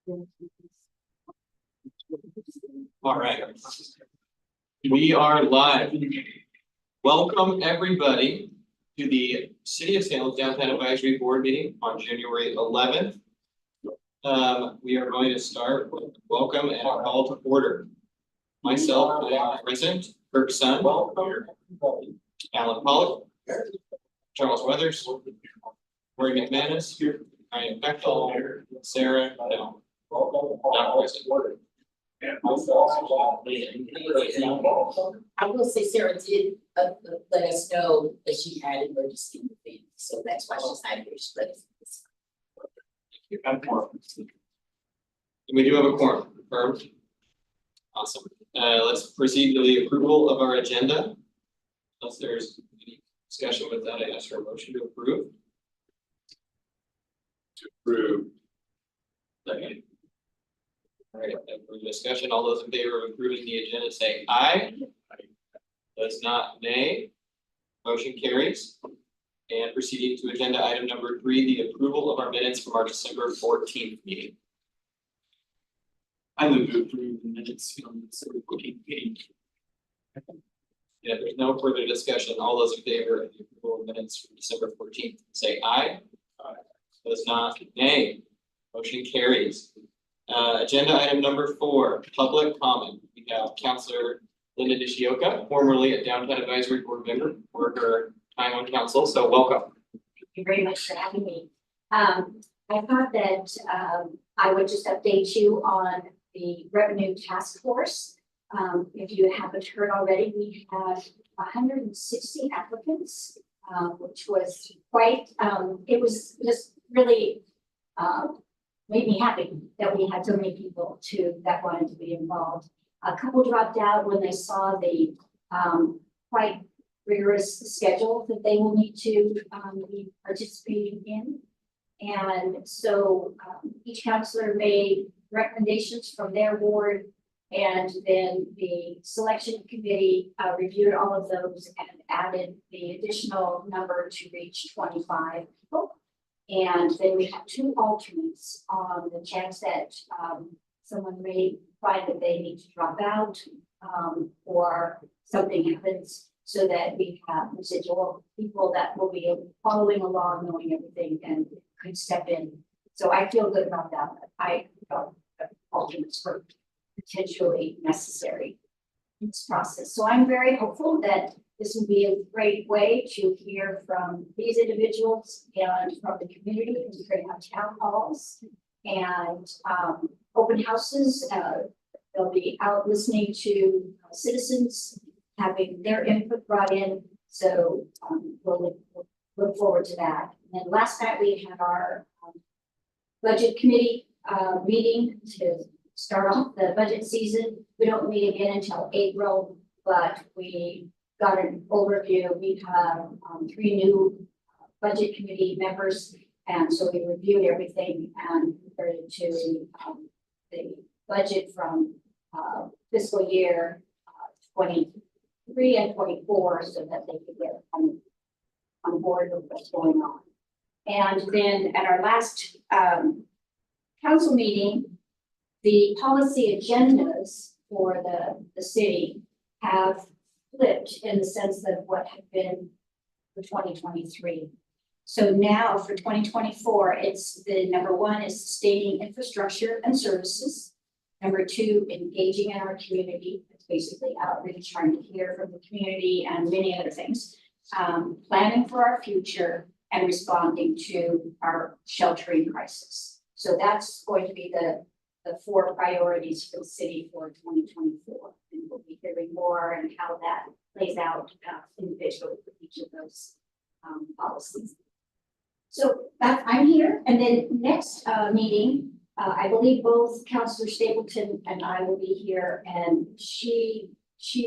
All right. We are live. Welcome, everybody, to the City of Salem Downtown Advisory Board meeting on January 11th. We are going to start with welcome and a call to order. Myself, I am President Kirk Sun, Alan Pollock, Charles Weathers, Rory McManus, Ryan Bechtel, Sarah, no, not present. I will say Sarah did let us know that she had an emergency in the family, so that's why she's not here. She let us know. We do have a quorum confirmed. Awesome. Let's proceed to the approval of our agenda. Unless there's any discussion with that, I ask for a motion to approve. Second. All right, for discussion, all those in favor of approving the agenda say aye. Those not, nay. Motion carries. And proceeding to agenda item number 3, the approval of our minutes from our December 14th meeting. I move to approve the minutes from the December 14th meeting. Yeah, there's no further discussion. All those in favor of the approval of minutes from December 14th say aye. Those not, nay. Motion carries. Agenda item number 4, public comment. We have Councilor Linda Nishioka, formerly a Downtown Advisory Board member, for her time on council. So welcome. Thank you very much for having me. I thought that I would just update you on the revenue task force. If you haven't heard already, we had 160 applicants, which was quite, it was just really made me happy that we had so many people that wanted to be involved. A couple dropped out when they saw the quite rigorous schedule that they will need to be participating in. And so each counselor made recommendations from their board, and then the selection committee reviewed all of those and added the additional number to reach 25 people. And then we have 2 alternates on the chance that someone may find that they need to drop out or something happens, so that we have residual people that will be following along, knowing everything, and could step in. So I feel good about that. I felt that alternates were potentially necessary in this process. So I'm very hopeful that this will be a great way to hear from these individuals and from the community, and create town halls and open houses. They'll be out listening to citizens, having their input brought in. So we'll look forward to that. And then last night we had our budget committee meeting to start off the budget season. We don't meet again until April, but we got an overview. We have 3 new budget committee members, and so we reviewed everything and compared it to the budget from fiscal year 23 and 24, so that they could get on board with what's going on. And then at our last council meeting, the policy agendas for the city have flipped in the sense of what had been for 2023. So now for 2024, it's the number 1 is sustaining infrastructure and services. Number 2, engaging in our community. It's basically outreach, trying to hear from the community and many other things. Planning for our future and responding to our sheltering crisis. So that's going to be the 4 priorities for the city for 2024. And we'll be hearing more and how that plays out individually for each of those policies. So I'm here, and then next meeting, I believe both Councilor Stapleton and I will be here, and she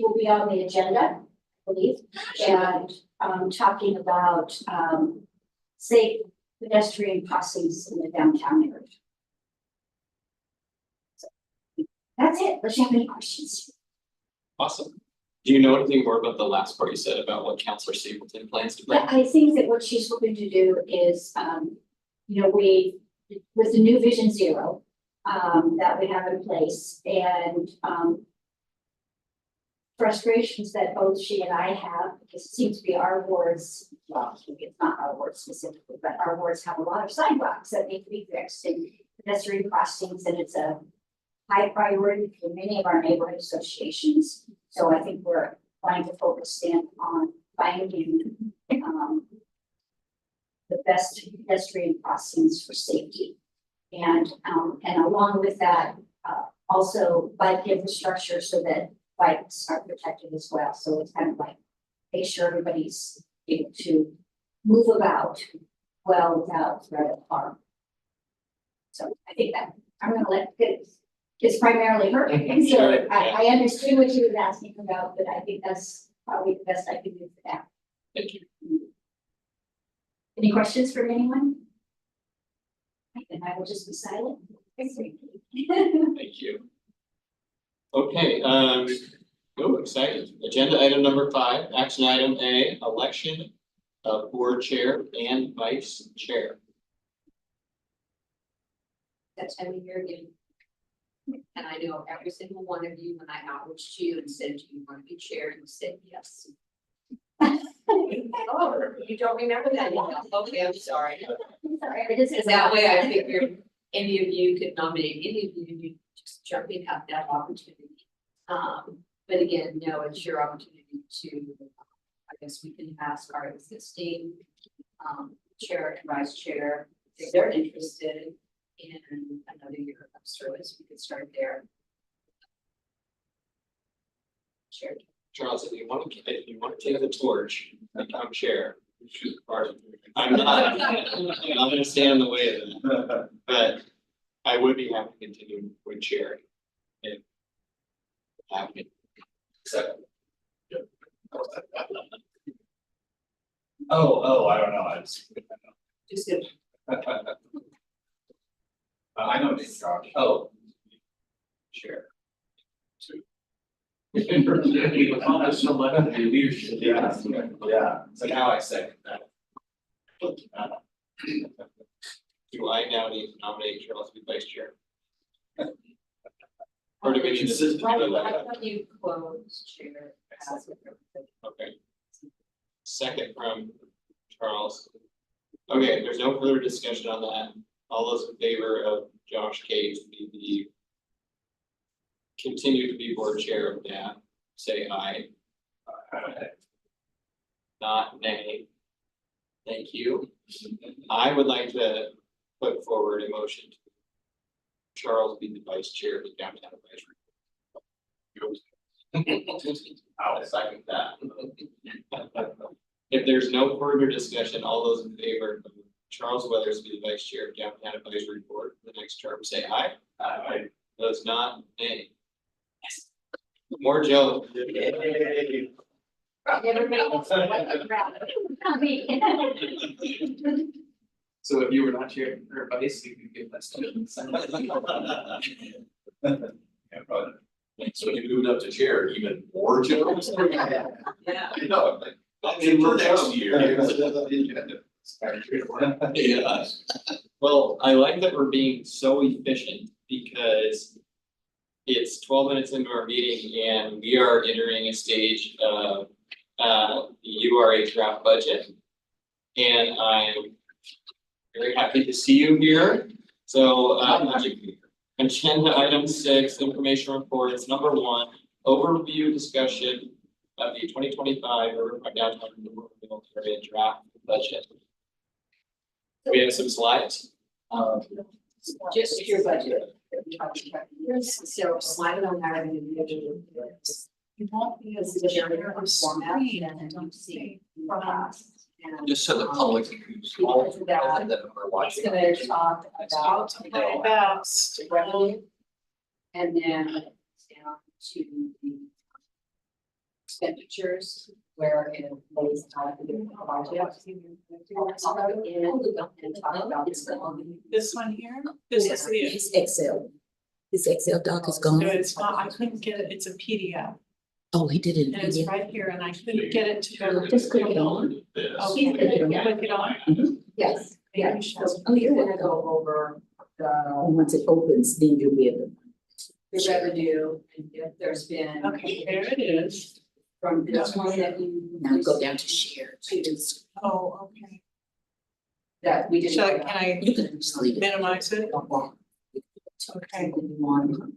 will be on the agenda, I believe, and talking about safe pedestrian crossings in the downtown area. So that's it. Unless you have any questions. Awesome. Do you know anything more about the last part you said about what Councilor Stapleton plans to bring? Yeah, I think that what she's hoping to do is, with the new Vision Zero, that we have in place and, frustrations that both she and I have, because it seems to be our wards, well, maybe it's not our wards specifically, but our wards have a lot of sidewalks that need to be fixed and pedestrian crossings, and it's a high priority for many of our neighborhood associations. So I think we're trying to focus in on finding, the best pedestrian crossings for safety. And along with that, also bike infrastructure so that bikes are protected as well. So it's kind of like, make sure everybody's able to move about well without threat of harm. So I think that, I'm gonna let it's primarily her. So I understood what she was asking about, but I think that's probably the best I can do for that. Thank you. Any questions from anyone? Then I will just be silent. Thank you. Okay, oh, excited. Agenda item number 5, action item A, election of board chair and vice chair. That time of year again. And I know every single one of you, when I outreached you and said, do you want to be chair, you said yes. Oh, you don't remember that? Okay, I'm sorry. Sorry, it is. And that way I figured any of you could nominate any of you, and you just jumping at that opportunity. But again, no, it's your opportunity to, I guess we can ask our existing chair and vice chair if they're interested in another year of service. We could start there. Chair. Charles, if you want to take the torch, become chair. I'm not gonna stand in the way of that, but I would be happy to continue with chair. If happy. So. I don't know, I just. Just good. I know Dave Josh. Oh. Chair. We've accomplished so much in your leadership. Yeah, so now I second that. Do I now need to nominate Charles to be vice chair? Or do we need to? Why don't you close chair? As with everybody? Okay. Second from Charles. Okay, there's no further discussion on that. All those in favor of Josh Kay to be the continue to be board chair of that, say aye. Not nay. Thank you. I would like to put forward a motion to Charles be the vice chair of the downtown advisory. I'll second that. If there's no further discussion, all those in favor of Charles Weathers be the vice chair of downtown advisory board for the next term, say aye. Aye. Those not, nay. Yes. More Joe. Never made it. Not me. So if you were not chair or vice, you could give less to. Yeah, probably. So when you moved up to chair, even more general. Yeah. I know, like, for next year. Yeah. Well, I like that we're being so efficient because it's 12 minutes into our meeting and we are entering a stage of the URA draft budget. And I'm very happy to see you here. So agenda item 6, information reports. Number 1, overview discussion of the 2025 Riverfront Downtown Area draft budget. We have some slides. Just your budget. So slide on that individually. You won't be as a generator format and don't see. Just so the public who's all that are watching. It's gonna talk about My best. revenue. And then down to the expenditures where it lays out the project. And talk about This one here, this is the, His Excel. His Excel doc is gone. no, it's not, I couldn't get it, it's a PDF, Oh, he did it. and it's right here, and I couldn't get it to go. Just click it on. Oh, click it on. Yes, Maybe she has- Oh, you're gonna go over And once it opens, then you'll be able the revenue, and if there's been. Okay, there it is. From this one that you. to now go down to share. Oh, okay. That we didn't. Shall I- can I You can just leave it. minimize it? Okay. Because again,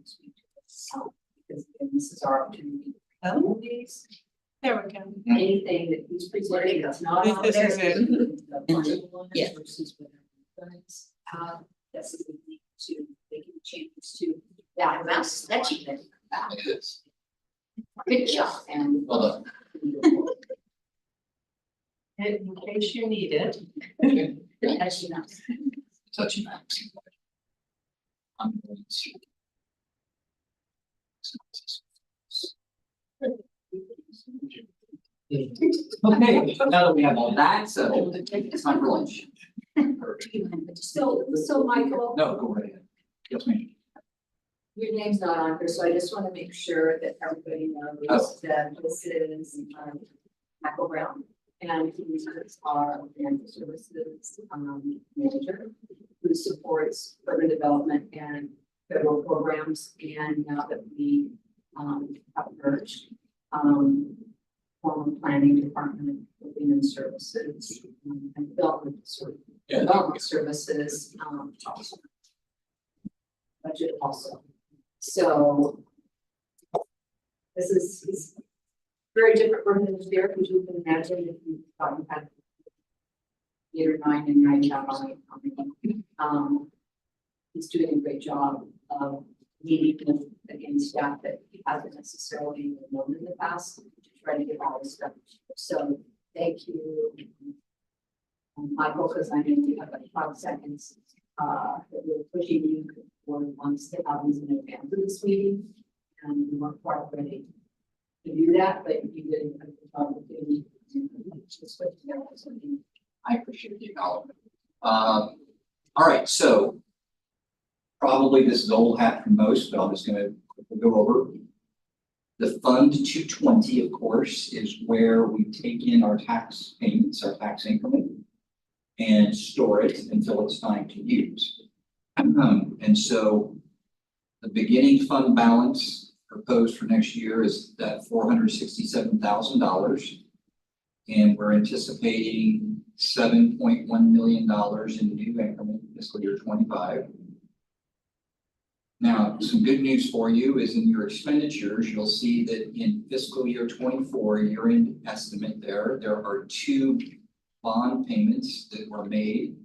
this is our opportunity. Oh. These, There we go. anything that he's presenting that's not on This there. is it. the And budget ones yeah. versus whatever funds, that's a good thing to making changes to that Mouse, that you can. It is. Good job. and. Well done. In case you need it. As you know. Touching that. I'm going to. Okay, now that we have all that settled, it's time for lunch. So Michael, No, go right ahead. Yes, ma'am. your name's not on here, so I just want to make sure that everybody knows Oh. that this is Michael Brown. And he is our financial services manager who supports urban development and federal programs. And now that we have merged, former planning department, human services, and development Yeah. development services, budget also. So this is very different from the year, which you can imagine if you thought you had 8 or 9 and 9 job on it. He's doing a great job of meeting with, again, staff that he hasn't necessarily known in the past to try to get all this stuff. So thank you, Michael, because I know you have like 5 seconds. That we're pushing you for once to have these in advance of this meeting. And we weren't quite ready to do that, but you did a good job of getting. Just put together something. I appreciate the acknowledgement. All right, so probably this is old hat for most, but I'm just gonna quickly go over. The Fund 220, of course, is where we take in our tax payments, our tax increment, and store it until it's time to use. And so the beginning fund balance proposed for next year is that $467,000. And we're anticipating $7.1 million in new increment fiscal year 25. Now, some good news for you is in your expenditures, you'll see that in fiscal year 24, year-end estimate there are 2 bond payments that were made,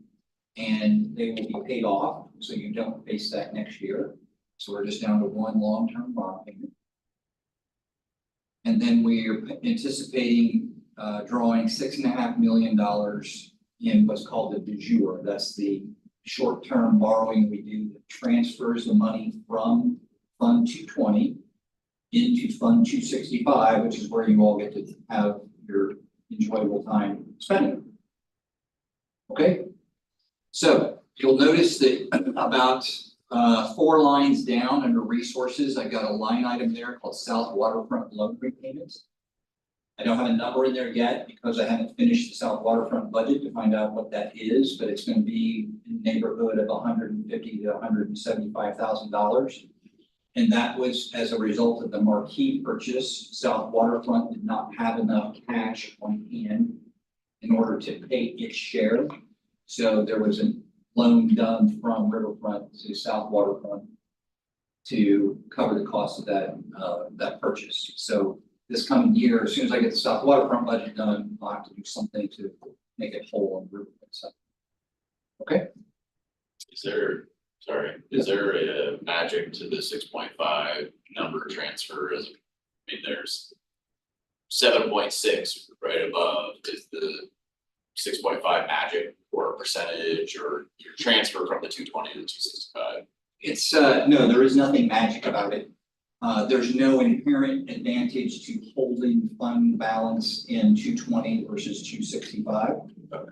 and they will be paid off, so you don't face that next year. So we're just down to 1 long-term bond payment. And then we're anticipating drawing $6.5 million in what's called the du jour. That's the short-term borrowing we do that transfers the money from Fund 220 into Fund 265, which is where you all get to have your enjoyable time spending. Okay, so you'll notice that about 4 lines down under resources, I've got a line item there called South Waterfront Loan Repayments. I don't have a number in there yet because I haven't finished the South Waterfront budget to find out what that is, but it's going to be in the neighborhood of $150,000 to $175,000. And that was as a result of the marquee purchase. South Waterfront did not have enough cash on hand in order to pay its share. So there was a loan done from Riverfront to South Waterfront to cover the cost of that purchase. So this coming year, as soon as I get the South Waterfront budget done, I'll have to do something to make it whole on the Riverfront side. Okay? Is there a magic to the 6.5 number transfer? I mean, there's 7.6 right above. Is the 6.5 magic or a percentage or your transfer from the 220 to 265? It's, no, there is nothing magic about it. There's no inherent advantage to holding fund balance in 220 versus 265. Okay.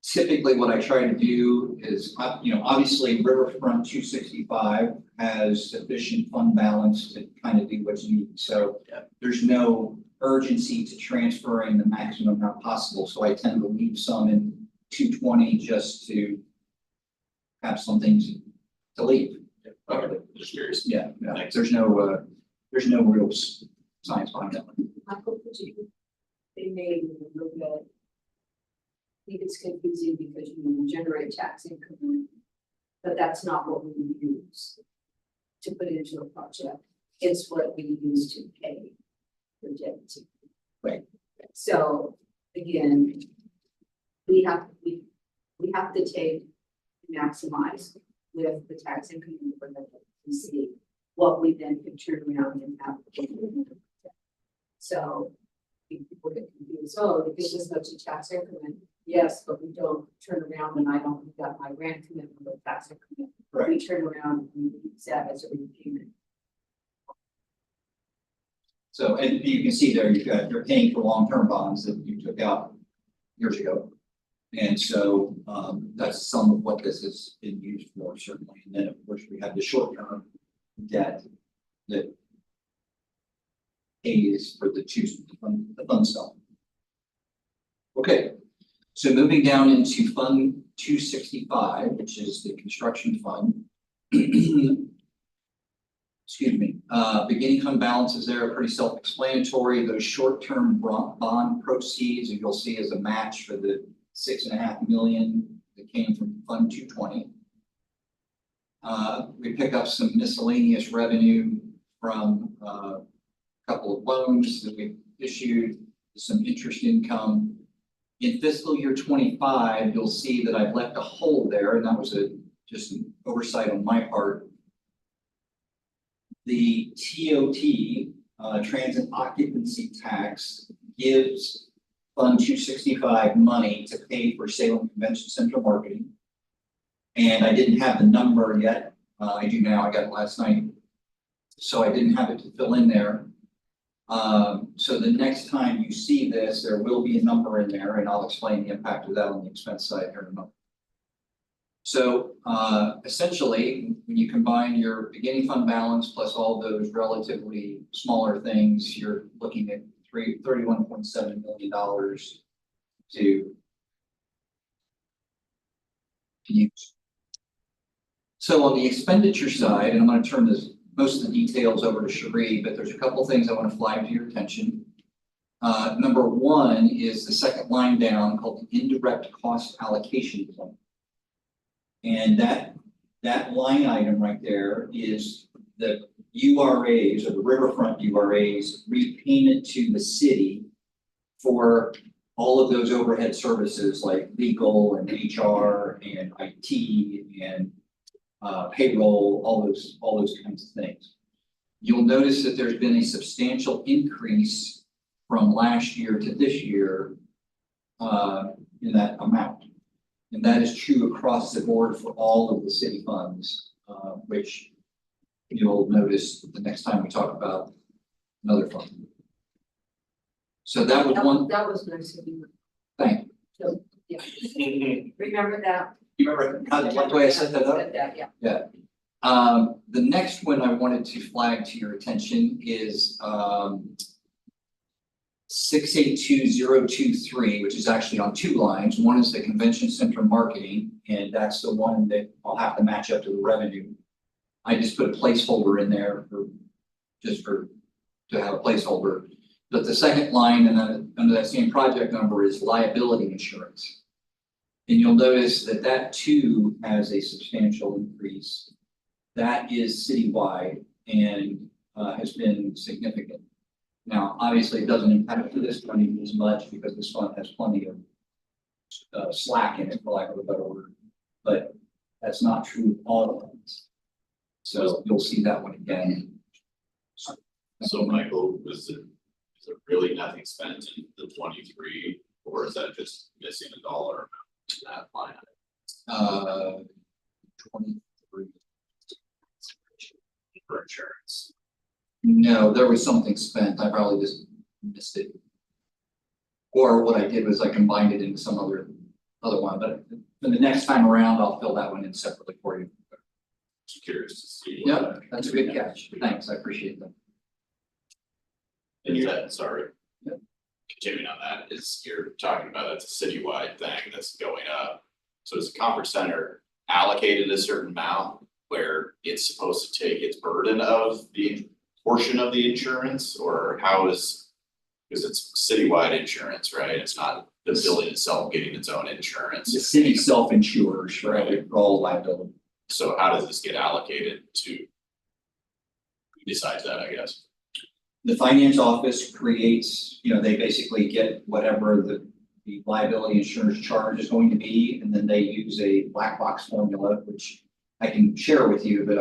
Typically, what I try to do is, obviously Riverfront 265 has sufficient fund balance to kind of do what's needed. So there's no urgency to transferring the maximum amount possible. So I tend to leave some in 220 just to have something to leave. Okay, just curious. Yeah, Thanks. there's no real science behind that one. Michael, could you? They made a little bit. I think it's confusing because you generate tax income. But that's not what we use. To put into a project, it's what we use to pay. For debt. Right. So, again. We have to take, maximize with the tax income and see what we then can turn around and have. So, people get confused, oh, this is such a tax increment, yes, but we don't turn around and I don't, we got my grant commitment with tax increment. But we turn around and we use that as a repayment. So, and you can see there, you're paying for long-term bonds that you took out years ago. And so, that's some of what this has been used for, certainly. And then, of course, we have the short-term debt that pays for the fund stuff. Okay, so moving down into Fund 265, which is the construction fund. Excuse me, beginning fund balances there are pretty self-explanatory. Those short-term bond proceeds, you'll see as a match for the $6.5 million that came from Fund 220. We pick up some miscellaneous revenue from a couple of loans that we issued, some interest income. In fiscal year 25, you'll see that I've left a hole there, and that was just an oversight on my part. The TOT, transit occupancy tax, gives Fund 265 money to pay for Salem Convention Center marketing. And I didn't have the number yet. I do now, I got it last night. So I didn't have it to fill in there. So the next time you see this, there will be a number in there, and I'll explain the impact of that on the expense side here in a moment. So essentially, when you combine your beginning fund balance plus all those relatively smaller things, you're looking at $31.7 million to use. So on the expenditure side, and I'm going to turn most of the details over to Cherie, but there's a couple of things I want to flag to your attention. Number one is the second line down called the indirect cost allocation plan. And that line item right there is the URAs, or the riverfront URAs, repayment to the city for all of those overhead services like legal and HR and IT and payroll, all those kinds of things. You'll notice that there's been a substantial increase from last year to this year in that amount. And that is true across the board for all of the city funds, which you'll notice the next time we talk about another fund. So that was one. That was nice of you. Thank you. So, yeah. Remember that? You remember how the way I set that up? Said that, yeah. Yeah. The next one I wanted to flag to your attention is 682023, which is actually on two lines. One is the convention center marketing, and that's the one that I'll have to match up to the revenue. I just put a placeholder in there to have a placeholder. But the second line and then under that same project number is liability insurance. And you'll notice that that too has a substantial increase. That is citywide and has been significant. Now, obviously, it doesn't impact this fund as much because this fund has plenty of slack in it, for lack of a better word. But that's not true of all funds. So you'll see that one again. So Michael, is it really nothing spent in the 23, or is that just missing a dollar amount in that line item? 23. For insurance? No, there was something spent. I probably just missed it. Or what I did was I combined it into some other one, but for the next time around, I'll fill that one in separately for you. Just curious to see. Yep, that's a good catch. Thanks, I appreciate that. And is that, sorry. Yep. Continuing on that, is you're talking about that's a citywide thing that's going up. So does the conference center allocated a certain amount where it's supposed to take its burden of the portion of the insurance, or how is? Because it's citywide insurance, right? It's not the building itself getting its own insurance. The city self-insures for all liability. So how does this get allocated to? Who decides that, I guess? The finance office creates, they basically get whatever the liability insurance charge is going to be, and then they use a black box formula, which I can share with you, but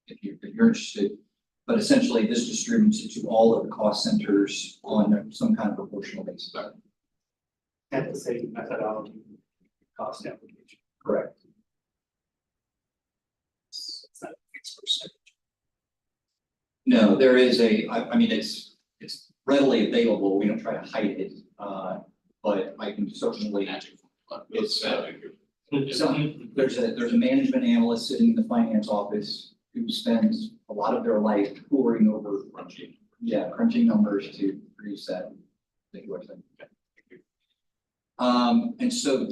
if you're interested. But essentially, this distributes it to all of the cost centers on some kind of proportional basis. At the same methodology, cost application. Correct. It's not a fixed percentage. No, there is I mean, it's readily available. We don't try to hide it. But I can certainly, it's, so there's a management analyst sitting in the finance office who spends a lot of their life poring over crunching numbers to produce that. And so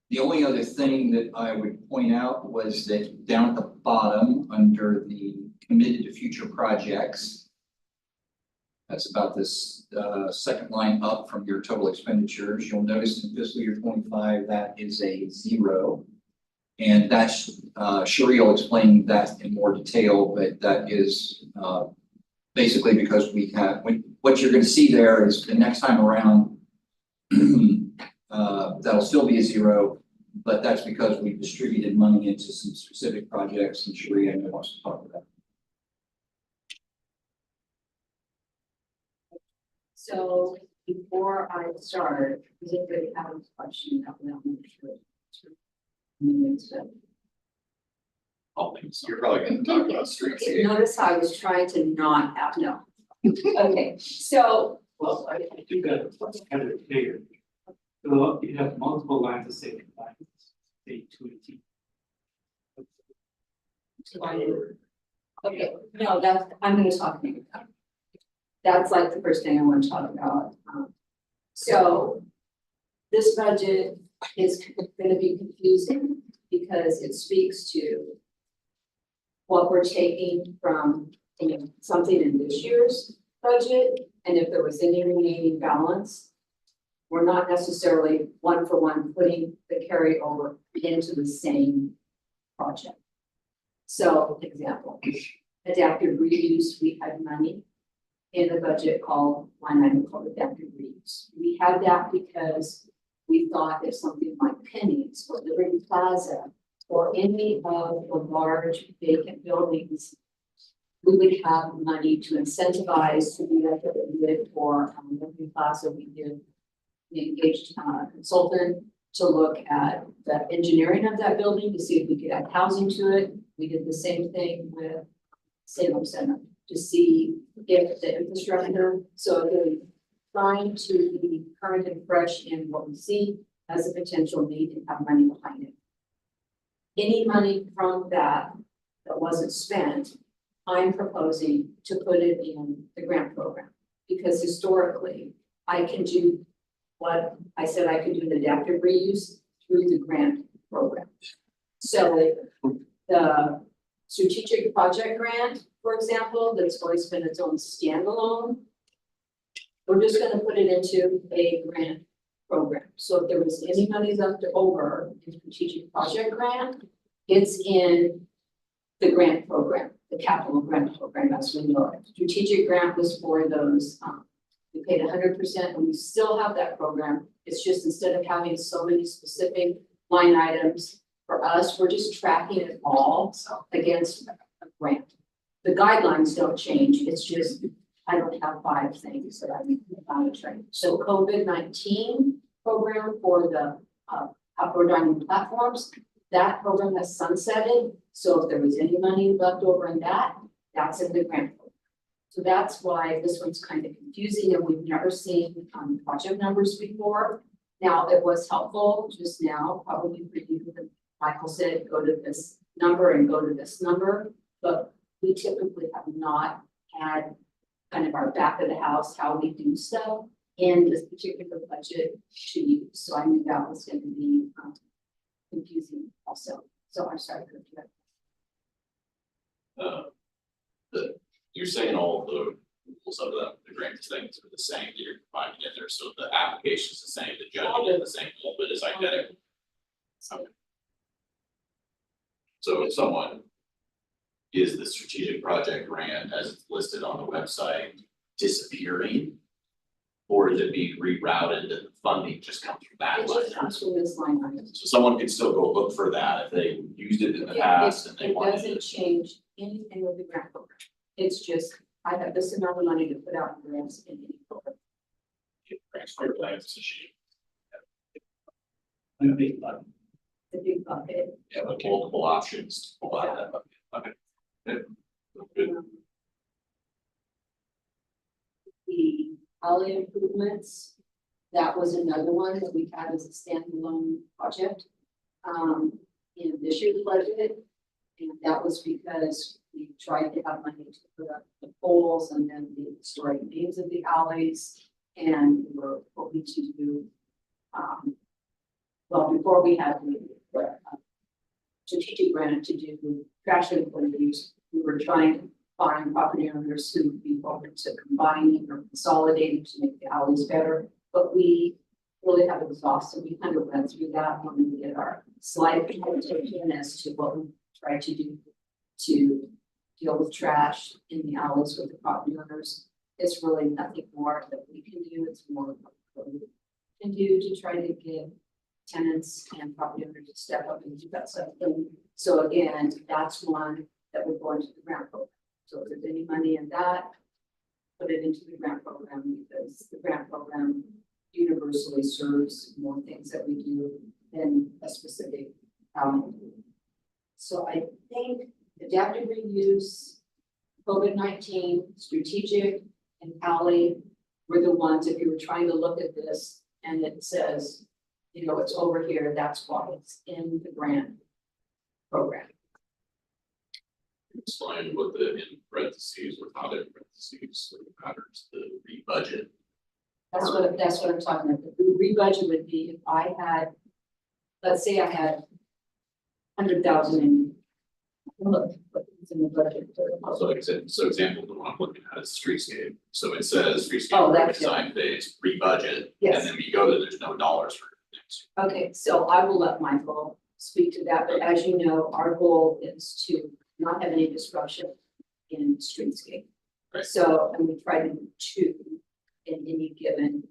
the only other thing that I would point out was that down at the bottom, under the committed to future projects, that's about this second line up from your total expenditures. You'll notice in fiscal year 25, that is a 0. And that's, Sheree will explain that in more detail, but that is basically because we have, what you're going to see there is the next time around, that'll still be a 0, but that's because we've distributed money into some specific projects, and Sheree, I know wants to talk about. So before I start, is anybody have a question that we don't make sure? All things, you're probably gonna talk about streets. Okay, notice I was trying to not have, no. Okay, so, Well, I do got what's kind of bigger. So you have multiple lines of saving lines, say 2 and T. okay, no, that's, I'm gonna talk maybe about. That's like the first thing I want to talk about. So this budget is gonna be confusing because it speaks to what we're taking from, something in this year's budget, and if there was any remaining balance, we're not necessarily one for one putting the carryover into the same project. So, example, adaptive reuse, we had money in the budget called, line item called adaptive reuse. We had that because we thought if something like Penny's or Liberty Plaza or any of the large vacant buildings, we would have money to incentivize to do that we did for Liberty Plaza. We engaged a consultant to look at the engineering of that building to see if we could add housing to it. We did the same thing with Salem Center to see if the infrastructure, so really trying to be current and fresh in what we see as a potential need and have money behind it. Any money from that wasn't spent, I'm proposing to put it in the grant program. Because historically, I can do what I said I could do in adaptive reuse through the grant program. So the strategic project grant, for example, that's always been its own standalone, we're just gonna put it into a grant program. So if there was any money left over in strategic project grant, it's in the grant program, the capital grant program, as we know it. Strategic grant was for those, we paid 100% and we still have that program. It's just instead of having so many specific line items for us, we're just tracking it all against a grant. The guidelines don't change. It's just, I don't have 5 things that I'm monitoring. So COVID-19 program for the outdoor dining platforms, that program has sunsetted. So if there was any money left over in that, that's in the grant program. So that's why this one's kind of confusing and we've never seen project numbers before. Now, it was helpful just now, probably for you, that Michael said, go to this number and go to this number, but we typically have not had kind of our back of the house, how we do stuff in this particular budget to use. So I knew that was going to be confusing also, so I'm sorry for that. You're saying all the rules of the grant things are the same, that you're providing in there, so the application's the same, the judging is the same, all of it is identical. Okay. So if someone is the strategic project grant as it's listed on the website disappearing? Or is it being rerouted and the funding just comes from that It line? just comes from this line item. So someone can still go look for that if they used it in the past and they It wanted doesn't it. change anything with the grant program. It's just, I have this amount of money to put out in grants in any program. Transfer plans to sheet. I'm a big button. The big bucket. Yeah, with multiple options to pull out that bucket. Okay. Good. Good. The alley improvements, that was another one that we had as a standalone project. In this year's budget, and that was because we tried to have money to put up the poles and then the historic names of the alleys. And we were hoping to do, well, before we had the strategic grant to do trash use, we were trying to find property owners who would be open to combining or consolidating to make the alleys better. But we really have exhausted, we kind of went through that when we did our slide presentation as to what we tried to do to deal with trash in the alleys with the property owners. It's really nothing more that we can do, it's more what we can do to try to get tenants and property owners to step up and do that sort of thing. So again, that's one that we're going to the grant program. So if there's any money in that, put it into the grant program, because the grant program universally serves more things that we do than a specific element. So I think adaptive reuse, COVID-19, strategic, and alley were the ones, if you were trying to look at this and it says, you know, it's over here, that's why it's in the grant program. Explain what the in parentheses, without in parentheses, what matters, the re-budget. That's what I'm talking about. The rebudget would be if I had, let's say I had 100,000 in, look, what's in the budget. So like I said, so example, the one I'm looking at is streetscape, so it says Oh, streetscape that's redesign phase, re-budget, and Yes, then we go to, there's no dollars for things. okay, so I will let Michael speak to that, but as you know, our goal is to not have any disruption in streetscape. Right. So, and we try to do 2 in any given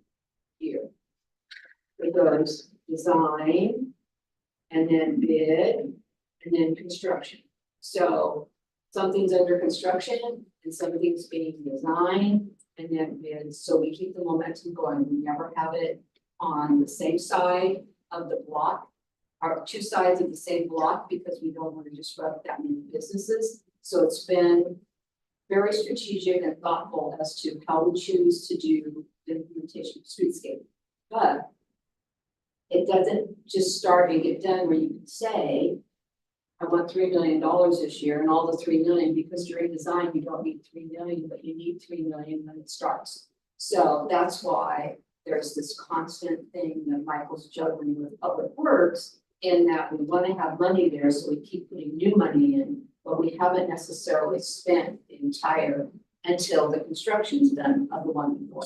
year. It goes design, and then bid, and then construction. So something's under construction and something's being designed and then bid. So we keep the momentum going. We never have it on the same side of the block, or 2 sides of the same block, because we don't want to disrupt that many businesses. So it's been very strategic and thoughtful as to how we choose to do the implementation of streetscape. But it doesn't just start and get done where you can say, I want $3 million this year, and all the 3 million, because during design, you don't need 3 million, but you need 3 million when it starts. So that's why there's this constant thing that Michael's juggling with Public Works, in that we want to have money there, so we keep putting new money in, but we haven't necessarily spent the entire until the construction's done of the one before.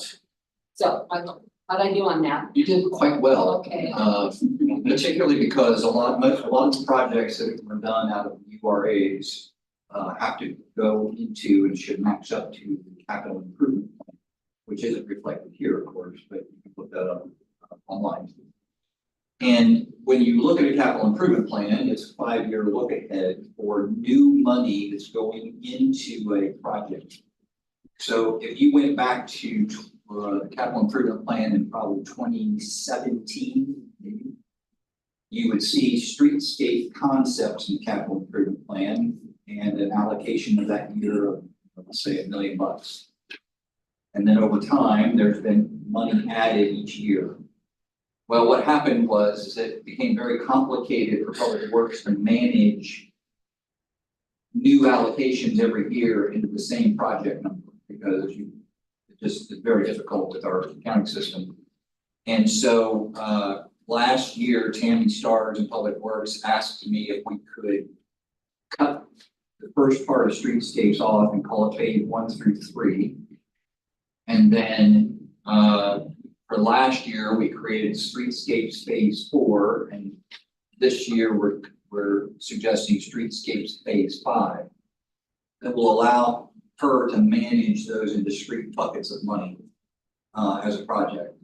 So, Michael, how'd I do on that? You did quite well. Okay. Particularly because a lot of the projects that were done out of URAs have to go into and should match up to the capital improvement plan, which isn't reflected here, of course, but you can look that up online. And when you look at a capital improvement plan, it's a 5-year look ahead for new money that's going into a project. So if you went back to the capital improvement plan in probably 2017, maybe, you would see streetscape concepts in the capital improvement plan and an allocation of that year of, let's say, $1 million. And then over time, there's been money added each year. Well, what happened was that it became very complicated for Public Works to manage new allocations every year into the same project number, because it's very difficult with our accounting system. And so last year, Tammy Stars in Public Works asked me if we could cut the first part of streetscapes off and call it phase 1 through 3. And then, for last year, we created streetscapes phase 4, and this year, we're suggesting streetscapes phase 5. That will allow her to manage those in discrete buckets of money, as a project.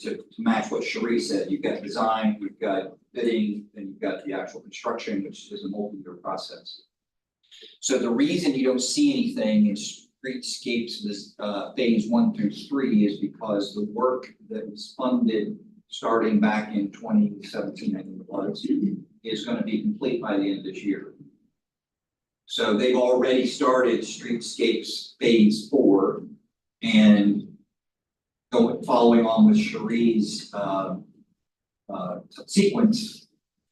To match what Cherie said, you've got design, you've got bidding, and you've got the actual construction, which is a multi-year process. So the reason you don't see anything in streetscapes this phase 1 through 3 is because the work that was funded starting back in 2017, I think it was, is going to be complete by the end of this year. So they've already started streetscapes phase 4, and following on with Cherie's sequence,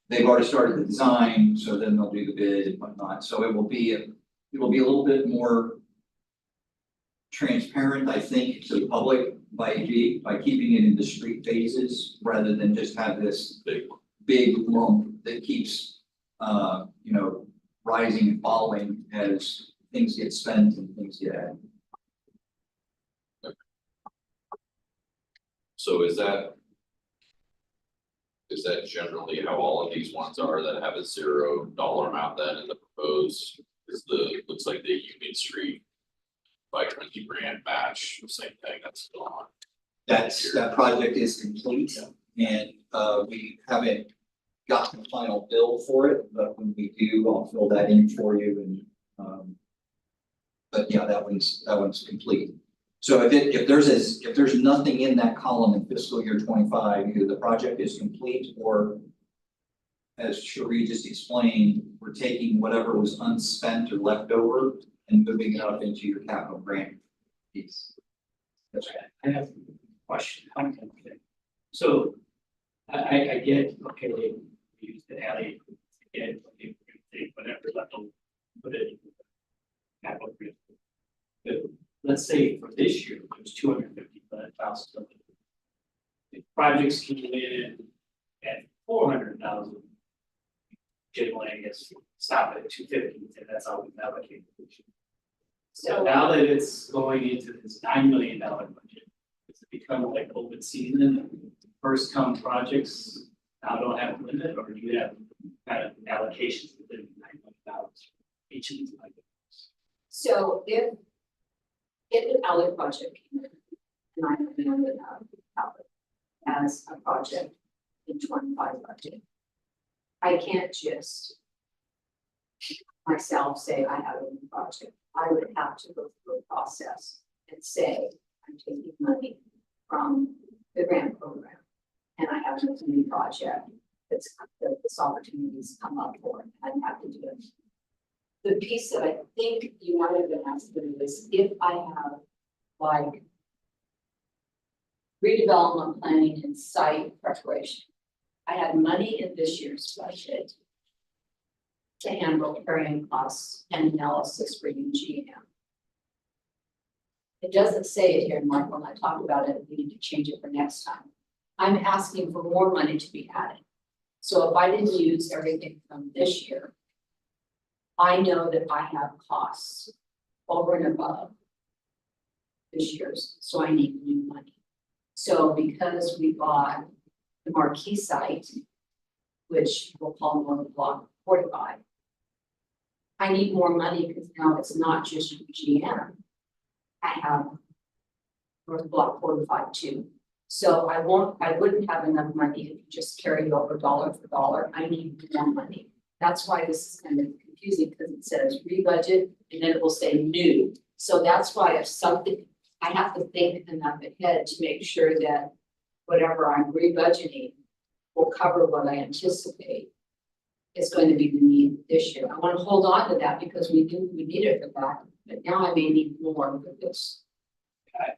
they've already started the design, so then they'll do the bid and whatnot. So it will be a little bit more transparent, I think, to the public by keeping it in discrete phases rather than just have this big lump that keeps rising and falling as things get spent and things get added. So is that generally how all of these ones are that have a $0 amount then in the proposed? Looks like the Union Street by 20 grand match, same thing, that's still on. That project is complete, and we haven't gotten the final bill for it, but when we do, I'll fill that in for you and but yeah, that one's complete. So if there's nothing in that column in fiscal year 25, either the project is complete or, as Cherie just explained, we're taking whatever was unspent or left over and moving it up into your capital grant piece. That's right. I have a question. Okay. So I get, okay, we use the alley, again, whatever left over, put it in capital grant. But let's say for this year, it was $250,000. If projects came in at $400,000, generally, I guess, stop at 250, and that's all we've allocated. So now that it's going into this $9 million budget, it's become like open season, first come projects now don't have a limit, or do you have kind of allocations within $9 million each of these projects? So if an alley project came in, and I remember that as a project in 25 budget, I can't just myself say I have a new project. I would have to go through a process and say, I'm taking money from the grant program, and I have a new project that this opportunity's come up for, and I have to do it. The piece that I think you might have been asking is if I have like redevelopment planning and site preparation. I had money in this year's budget to handle carrying costs and analysis for UGM. It doesn't say it here, Mike, when I talk about it, we need to change it for next time. I'm asking for more money to be added. So if I didn't use everything from this year, I know that I have costs over and above this year's, so I need new money. So because we bought the Marquee site, which we'll call North Block 45, I need more money because now it's not just UGM. I have North Block 45 too. So I wouldn't have enough money if you just carried over dollar for dollar. I need more money. That's why this is kind of confusing, because it says rebudget and then it will say new. So that's why if something, I have to think enough ahead to make sure that whatever I'm rebudgeting will cover what I anticipate is going to be the need this year. I want to hold on to that because we need it for that, but now I may need more for this.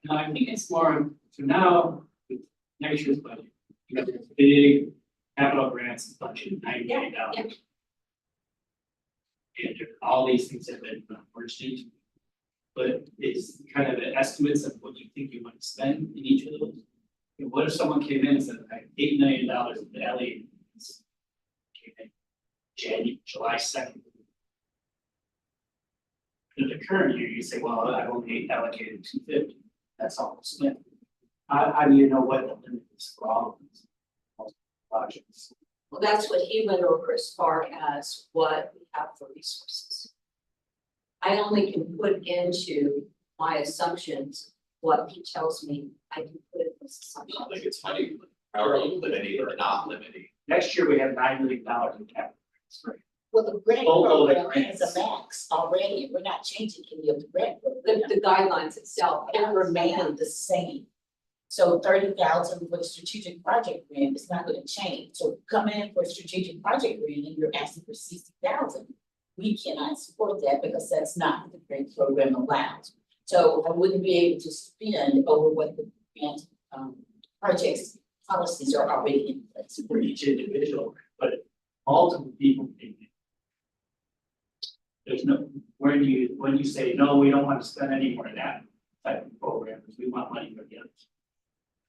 No, I think it's more, so now, with next year's budget, you have this big capital grants budget, $90 million. Yeah. And all these things have been merged into. But it's kind of the estimates of what you think you want to spend in each of those. What if someone came in and said, I have $8 million in the LE? Came in July 2nd. In the current year, you say, well, I've only allocated 250, that's all spent. How do you know what the limit is for all of these projects? Well, that's what he went over as far as what we have for resources. I only can put into my assumptions what he tells me I can put in those I assumptions. don't think it's how are you limiting or not limiting? Next year, we have $9 million in capital. Right? Well, the grant Oh, the program has grants. a max already, and we're not changing any of the grant program. The guidelines itself. It remained the same. So 30,000 for the strategic project grant is not gonna change. So come in for a strategic project grant and you're asking for 60,000. We cannot support that because that's not what the grant program allows. So I wouldn't be able to spend over what the grant projects policies are already in place. For each individual, but multiple people. There's no, when you say, no, we don't want to spend any more of that type of program, because we want money for the others.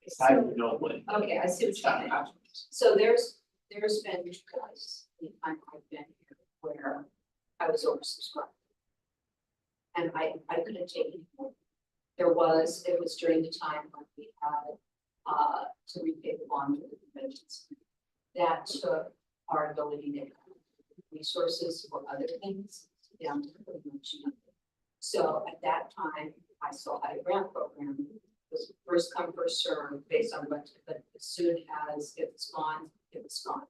It's I don't know what. Okay, I see what you're talking about. So there's been guys, the time I've been here, where I was oversubscribed. And I couldn't take it anymore. It was during the time when we had, to repay the bond for the conventions. That took our ability to have resources for other things down to pretty much nothing. So at that time, I still had a grant program. It was first come, first served based on what, but as soon as it was gone, it was gone.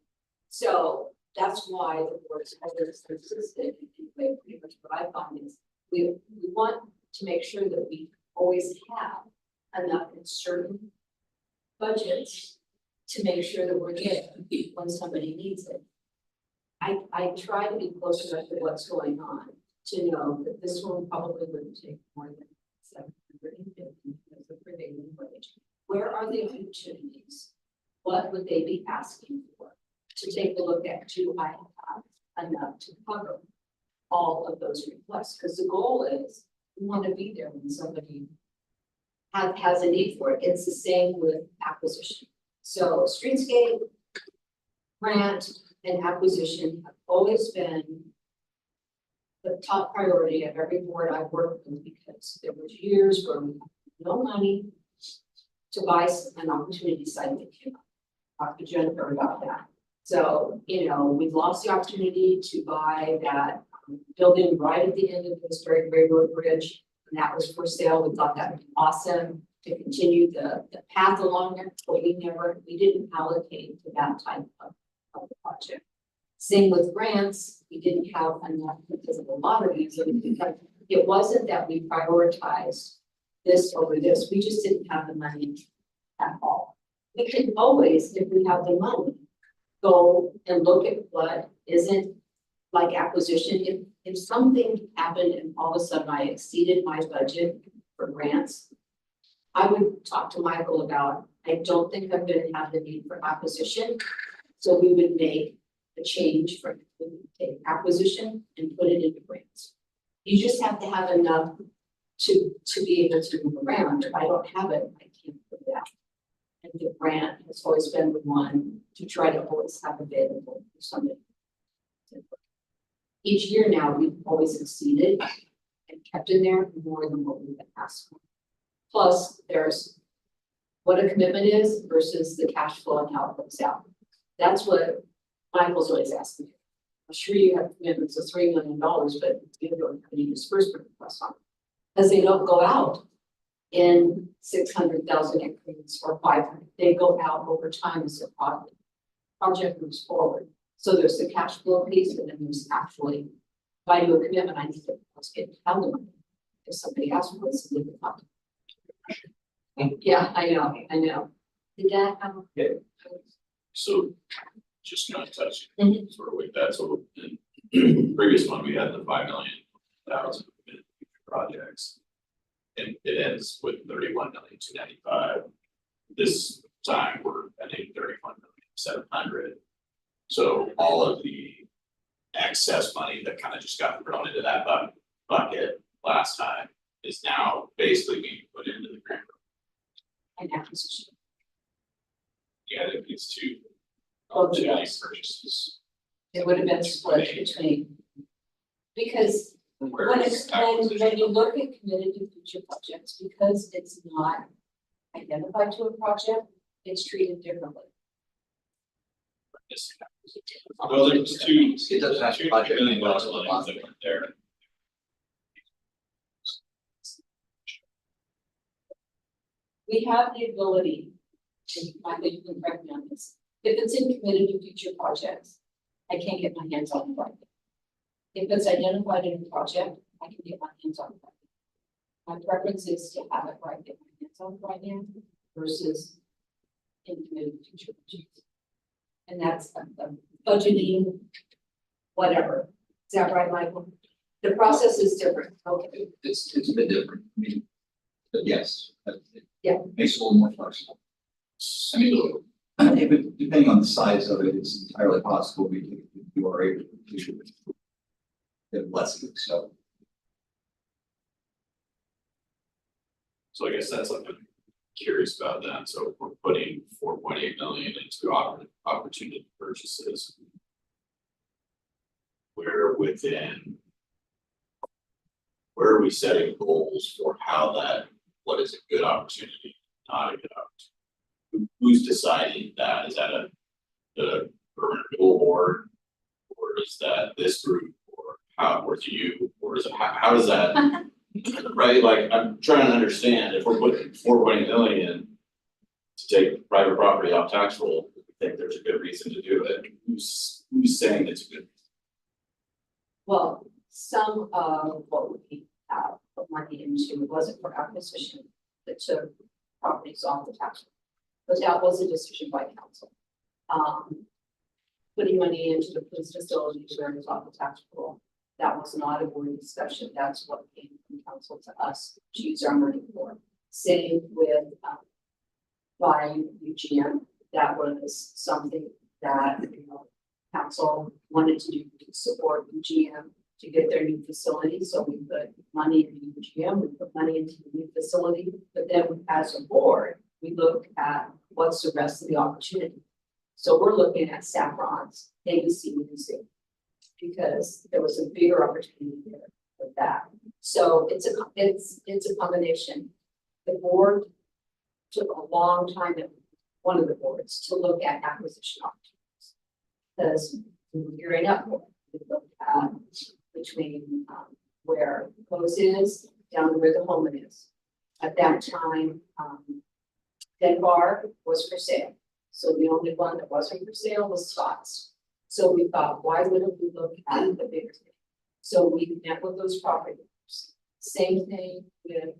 So that's why the board's always insisted, anyway, pretty much what I find is we want to make sure that we always have enough in certain budgets to make sure that we're there when somebody needs it. I try to be close enough to what's going on to know that this one probably wouldn't take more than 750 as a prevailing wage. Where are the opportunities? What would they be asking for? To take a look at, do I have enough to cover all of those requests? Because the goal is we want to be there when somebody has a need for it. It's the same with acquisition. So streetscape, grant, and acquisition have always been the top priority of every board I've worked with, because there was years where we had no money to buy an opportunity site that came up. Talk to Jennifer about that. So, you know, we lost the opportunity to buy that building right at the end of the historic railroad bridge, and that was for sale. We thought that would be awesome to continue the path along there, but we didn't allocate to that type of the project. Same with grants, we didn't have enough because of a lot of these, because it wasn't that we prioritized this over this, we just didn't have the money at all. We can always, if we have the money, go and look at what isn't like acquisition. If something happened and all of a sudden I exceeded my budget for grants, I would talk to Michael about, I don't think I'm gonna have the need for acquisition. So we would make a change for, we would take acquisition and put it into grants. You just have to have enough to be able to move around. If I don't have it, I can't put it out. And the grant has always been the one to try to always have available for somebody. Each year now, we've always exceeded and kept in there more than what we had asked for. Plus, there's what a commitment is versus the cash flow and how it goes out. That's what Michael's always asking me. I'm sure you have commitments of $3 million, but you don't have any disbursement requests on it. Because they don't go out in 600,000 increments or 500. They go out over time as a project moves forward. So there's the cash flow piece, and then there's actually, if I do a commitment, I need to let's get held the money. If somebody asks for it, somebody can talk. Yeah, I know. Did that So just kind of touching sort of with that, so in the previous one, we had the 5,000,000 projects. And it ends with 31,295,000. This time we're at 31,700,000. So all of the excess money that kind of just got thrown into that bucket last time is now basically being put into the grant. and acquisition? Yeah, I think it's two Both of opportunity those. purchases. It would have been split between. Because Where when is when you look at committed to future projects, because it's not identified to a project, it's treated differently. this acquisition? Well, there was two. It doesn't have to two budget million anymore, dollar it's lines that weren't there. We have the ability, and I think you can correct me on this, if it's in committed to future projects, I can't get my hands on it right now. If it's identified in a project, I can get my hands on it right now. My preference is to have it right, get my hands on it right now versus in committed to future projects. And that's budgeting, whatever. Is that right, Michael? The process is different, okay. It's a bit different, I mean, but yes. It Yeah. Makes it a little more flexible. I mean, if it- depending on the size of it, it's entirely possible you are able to get less of it, so. So I guess that's what I'm curious about then, so if we're putting 4.8 million into opportunity purchases. Where are we setting goals for how what is a good opportunity, not a good opportunity? Who's deciding that? Is that a urban renewal board? Or is that this group, or to you, or is it, how does that? Right, like, I'm trying to understand, if we're putting 4.8 million to take private property off tax roll, we think there's a good reason to do it, who's saying it's a good? Well, some of what we have put money into wasn't for acquisition that took properties off the tax roll. But that was a decision by council. Putting money into the police facilities where it was off the tax roll, that was not a board discussion, that's what came from council to us to use our money for. Same with buying UGM, that was something that, council wanted to do to support UGM to get their new facility, so we put money into UGM, we put money into the new facility, but then as a board, we look at what's the rest of the opportunity. So we're looking at Saffron's, ABC, because there was a bigger opportunity there with that. So it's a combination. The board took a long time, one of the boards, to look at acquisition opportunities. Because you're in up, we looked at between where Pose is, down to where the Holman is. At that time, Denbar was for sale. So the only one that wasn't for sale was Scott's. So we thought, why wouldn't we look at the bigger thing? So we met with those property owners. Same thing with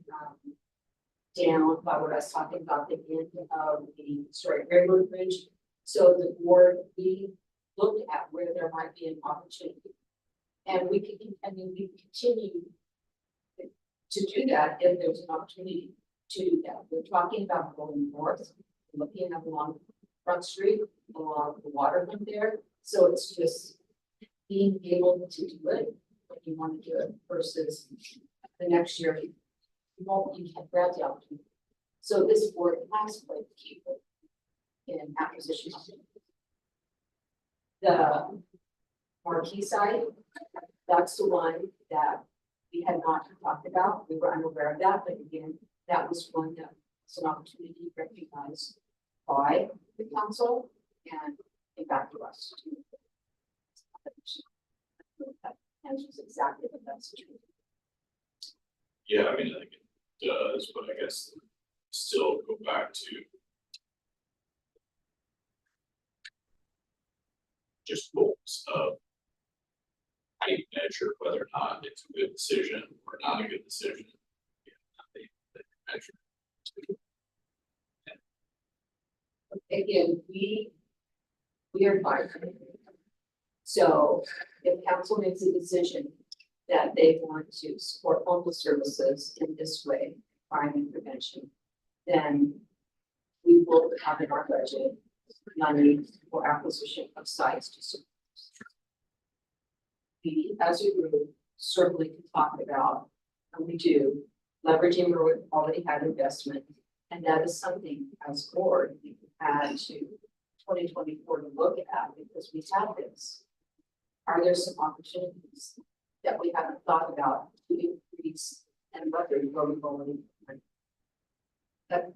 down by what I was talking about, the end of the historic railroad bridge. So the board, we looked at where there might be an opportunity. And we could, we continue to do that if there's an opportunity to do that. We're talking about going north, looking at along Front Street, along the waterfront there. So it's just being able to do it when you want to do it versus the next year you can't grab the opportunity. So this board has played the key role in acquisition. The Marquee side, that's the one that we had not talked about. We were unaware of that, but again, that was one that was an opportunity recognized by the council and came back to us. That answers exactly what that's true. Yeah, I mean, I think it does, but I guess still go back to just goals of how do you measure whether or not it's a good decision or not a good decision. Measure. Again, we are fire. So if council makes a decision that they want to support local services in this way, crime and prevention, then we will have in our budget money for acquisition of sites to support. We, as a group, certainly can talk about, and we do, leveraging where we already had investment And that is something as board we had to 2024 to look at because we have this. Are there some opportunities that we haven't thought about to increase and whether voting?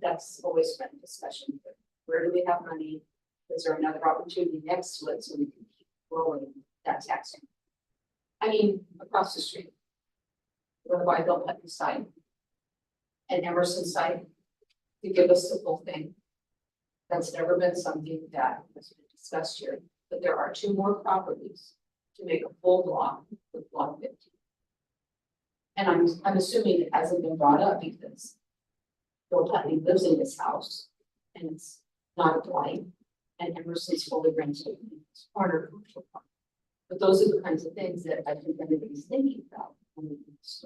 That's always been a discussion. Where do we have money? Is there another opportunity next to it so we can keep growing that tax? I mean, across the street. What if I built Putney site? And Emerson site to give us the full thing. That's never been something that has been discussed here, but there are 2 more properties to make a full block with block 15. And I'm assuming it hasn't been brought up because Bill Putney lives in this house and it's not applied and Emerson's fully rented. It's part of commercial park. But those are the kinds of things that I think everybody's thinking about. when we do this.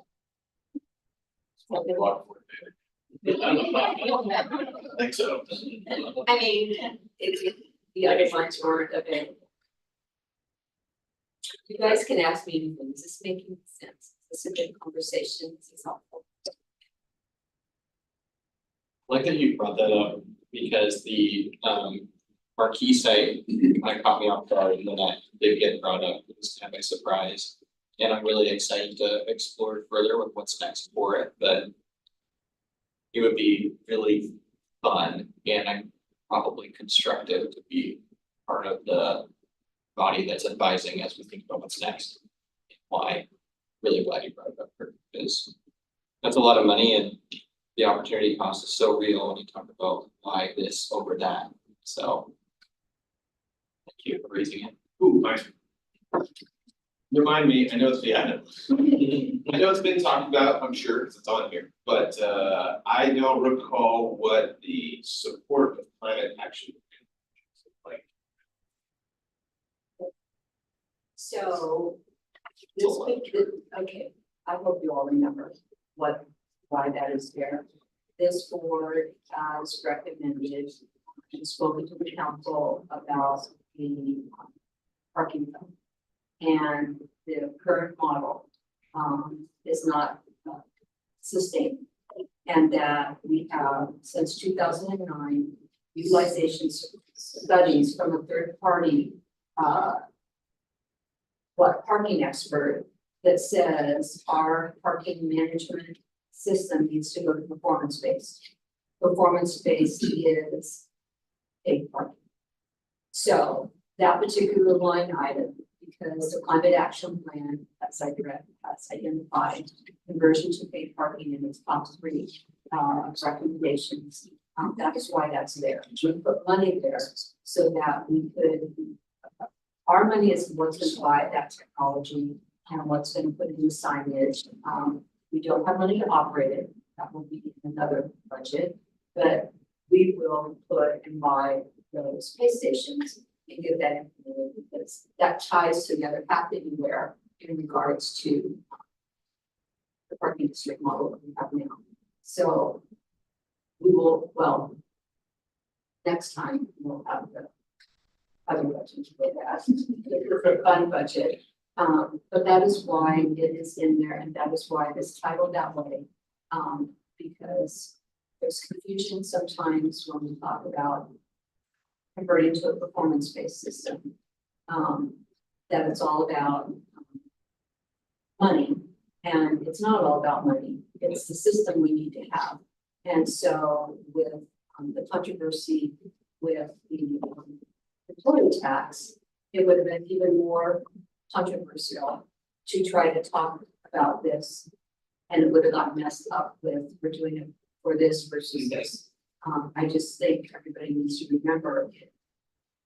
I think so. I mean, the other ones weren't available. You guys can ask me anything, is this making sense? Is this a good conversation? Is this helpful? I like that you brought that up because the marquee site kind of caught me off guard and then that did get brought up. It was kind of a surprise. And I'm really excited to explore further with what's next for it, but it would be really fun and I'm probably constructive to be part of the body that's advising as we think about what's next. Why, really glad you brought it up, because that's a lot of money and the opportunity cost is so real when you talk about why this over that, so. Thank you for raising it. Ooh, nice. Remind me, I know it's I know it's been talked about, I'm sure, because it's on here, but I don't recall what the support of climate action is like. So. This week, okay, I hope you all remember why that is there. This board has recommended and spoken to the council about the parking zone. And the current model is not sustained. And that we have since 2009 utilization studies from a third party parking expert that says our parking management system needs to go to performance-based. Performance-based is paid parking. So that particular line item, because the climate action plan has identified conversion to paid parking in its top 3 recommendations. That is why that's there. We put money there so that we could. Our money is what's going to buy that technology and what's going to put in the signage. We don't have money to operate it. That will be another budget, but we will put and buy those pay stations and give that information because that ties to the other path anywhere in regards to the parking district model that we have now. So we will, well, next time we'll have the other budget for that, the fund budget. But that is why it is in there and that is why it is titled that way. Because there's confusion sometimes when we talk about converting to a performance-based system. That it's all about money and it's not all about money. It's the system we need to have. And so with the controversy with the employee tax, it would have been even more controversial to try to talk about this. And it would have gotten messed up with we're doing it for this versus this. I just think everybody needs to remember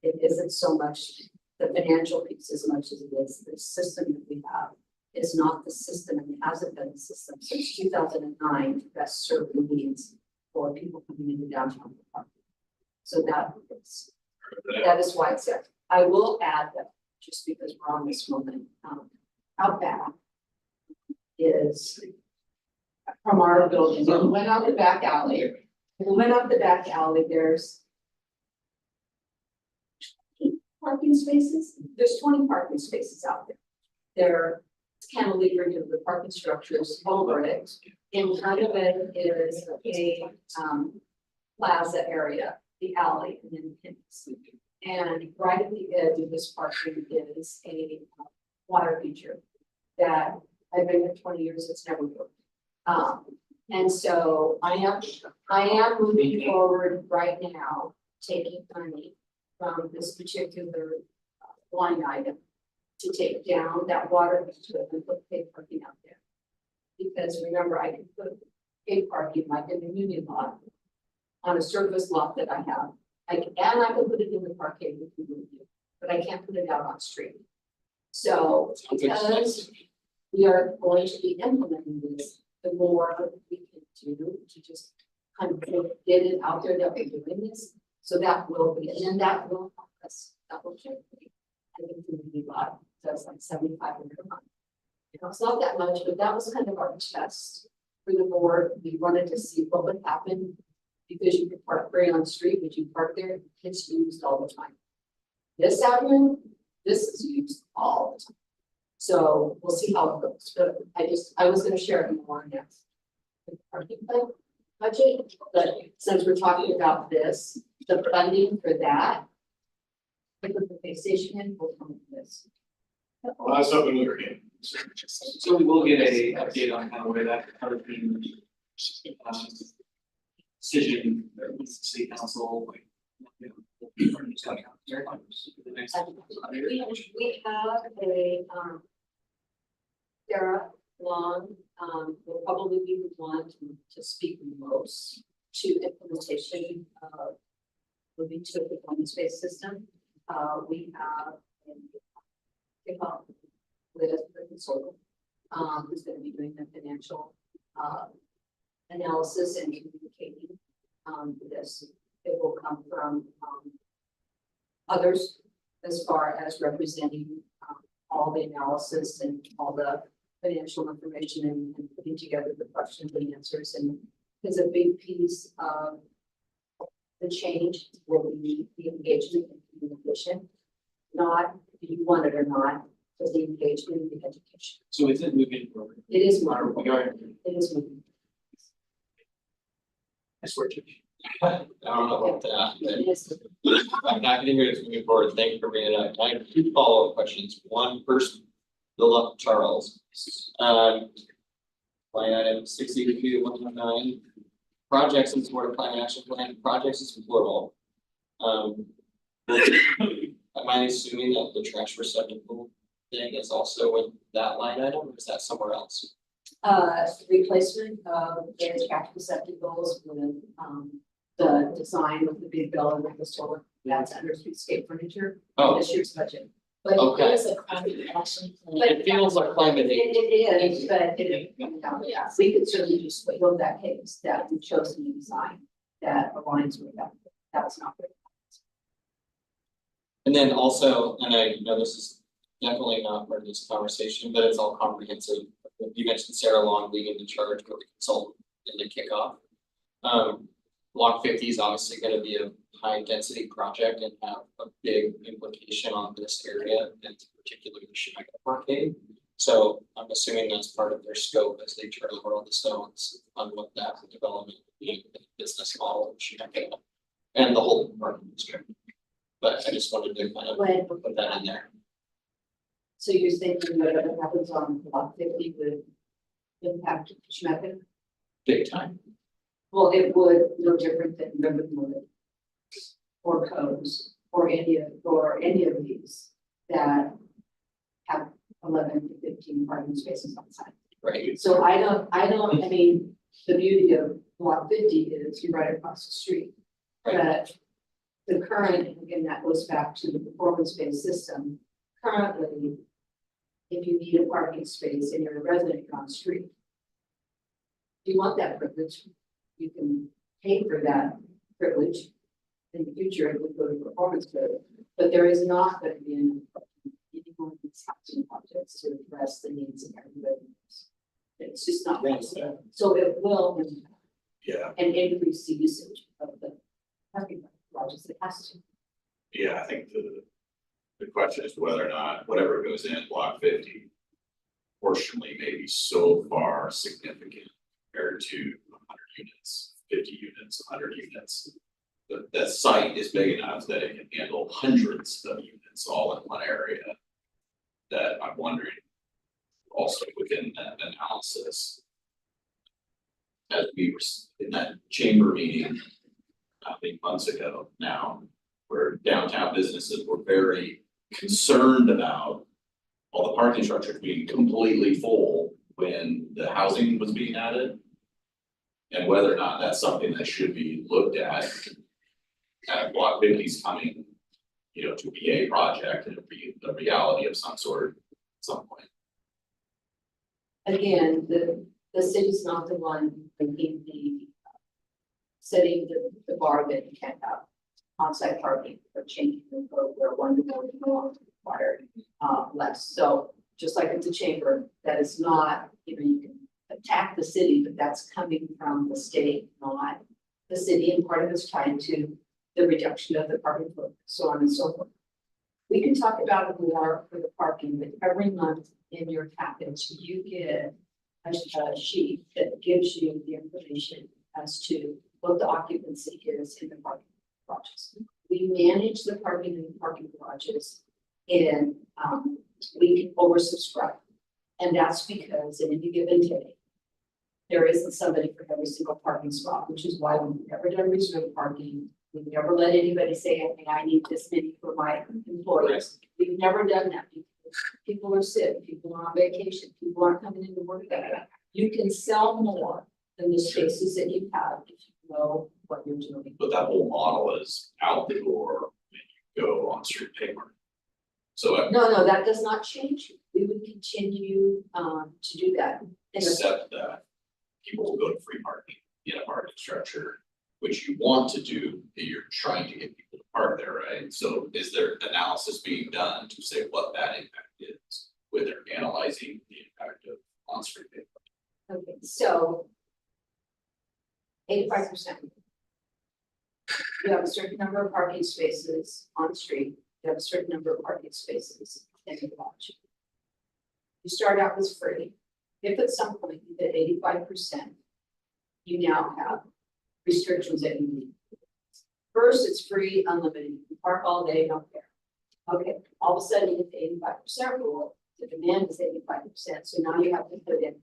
it isn't so much the financial piece as much as it is the system that we have is not the system and it hasn't been the system since 2009 that served the needs for people coming into downtown. So that is why it's there. I will add that just because we're on this moment, out back is from our building. We went out the back alley. We went up the back alley. There's parking spaces. There's 20 parking spaces out there. There cantilevered into the parking structures over it. In front of it is a plaza area, the alley, and then Pins. And right at the edge of this parking is a water feature that I've been here 20 years, it's never worked. And so I am moving forward right now, taking money from this particular line item to take down that water feature and put paid parking out there. Because remember, I can put paid parking like in the union lot on a surface lot that I have. And I can put it in the parking, if you need to, but I can't put it out on street. So because we are going to be implementing this, the more we can do to just kind of get it out there that we're doing this. So that will be, and then that will help us double check. I think the community lot does like 7,500 a month. You know, it's not that much, but that was kind of our test for the board. We wanted to see what would happen. Because you could park right on the street, but you park there, it's used all the time. This avenue, this is used all the time. So we'll see how it goes, but I was gonna share it more next. The parking budget, but since we're talking about this, the funding for that. Put the base station in, will come with this. Well, I was hoping we were getting. So we will get a update on kind of where that other thing, decision, or with the city council, like, you know, it's coming up there, like, for the next. We have a, Sarah Long, will probably be the one to speak most to implementation of moving to a performance-based system. We have a kickoff with a consultant, who's gonna be doing the financial, analysis and communicating, this. It will come from, others as far as representing, all the analysis and all the financial information and putting together the questions and answers. And it's a big piece of the change will be the engagement and communication, not if you want it or not, but the engagement and the education. So is it moving forward? It is Are moving. we are, It is moving. I swear to you. I don't know about that, It is. but I'm happy to hear it's moving forward. Thank you for bringing it up. I have two follow-up questions. One, first, Bill up Charles. Line item 62-119. Projects in support of climate action plan, projects is plural. Am I assuming that the trash receptacle thing is also in that line item, or is that somewhere else? Replacement of the trash receptacles with, the design of the big building with the solar, that's under streetscape furniture, Oh, this year's budget. But Okay. there's a climate action plan. it feels like climate It aid. is, but yeah, we could certainly just build that case that we chose a new design that aligns with that. That's not good. And then also, and I know this is definitely not part of this conversation, but it's all comprehensive. You mentioned Sarah Long leading the charge with the consultant in the kickoff. Block 50 is obviously gonna be a high density project and have a big implication on this area, and particularly the Chinook Parkade. So I'm assuming that's part of their scope as they turn over all the stones on what that development would be, the business model of Chinook and the whole parking district. But I just wanted to kind of When, put that in there. so you're thinking whatever happens on block 50 would impact Schmecken? Big time. Well, it would, no different than Ribbonwood or Coves or any of these that have 11 to 15 parking spaces on site. Right. So I mean, the beauty of block 50 is you're right across the street. But the current, and again, that goes back to the performance-based system. Currently, if you need a parking space and you're a resident, you're on the street. If you want that privilege, you can pay for that privilege in the future if we go to performance code. But there is not going to be any one of these housing projects to address the needs of everybody else. It's just not possible. So it will Yeah, and increase the usage of the parking projects. It has to. yeah, I think the question is whether or not whatever goes in block 50 proportionally may be so far significant compared to 100 units, 50 unit units, 100 units. The site is big enough that it can handle hundreds of units all in one area. That I'm wondering, also within that analysis. As we were in that chamber meeting, I think months ago now, where downtown businesses were very concerned about all the parking structure being completely full when the housing was being added. And whether or not that's something that should be looked at Block 50's coming, to be a project and be the reality of some sort at some point. Again, the city's not the one making setting the bar that you can't have on-site parking or changing the code where one to go required less. So just like at the chamber, that is not, you can attack the city, but that's coming from the state, not the city, and part of it's tied to the reduction of the parking code, so on and so forth. We can talk about it more for the parking, but every month in your package, you get a sheet that gives you the information as to what the occupancy is in the parking garages. We manage the parking in the parking garages and we can oversubscribe. And that's because in any given day, there isn't somebody for every single parking spot, which is why we've never done reserve parking. We've never let anybody say, hey, I need this many for my employees. We've never done that because people are sick, people are on vacation, people aren't coming into work. You can sell more than the spaces that you have if you know what you're doing. But that whole model is out the door when you go on street paper. So No, that does not change. We would continue to do that. except that people will go to free parking in a parking structure, which you want to do, you're trying to get people to park there, right? So is there analysis being done to say what that impact is, when they're analyzing the impact of on-street paper? Okay, so 85%. You have a certain number of parking spaces on the street, you have a certain number of parking spaces in the garage. You start out with free. If at some point you get 85%, you now have restrictions that you need. First, it's free, unlimited. You park all day, don't care. Okay, all of a sudden you get the 85% rule. The demand is 85%, so now you have to put in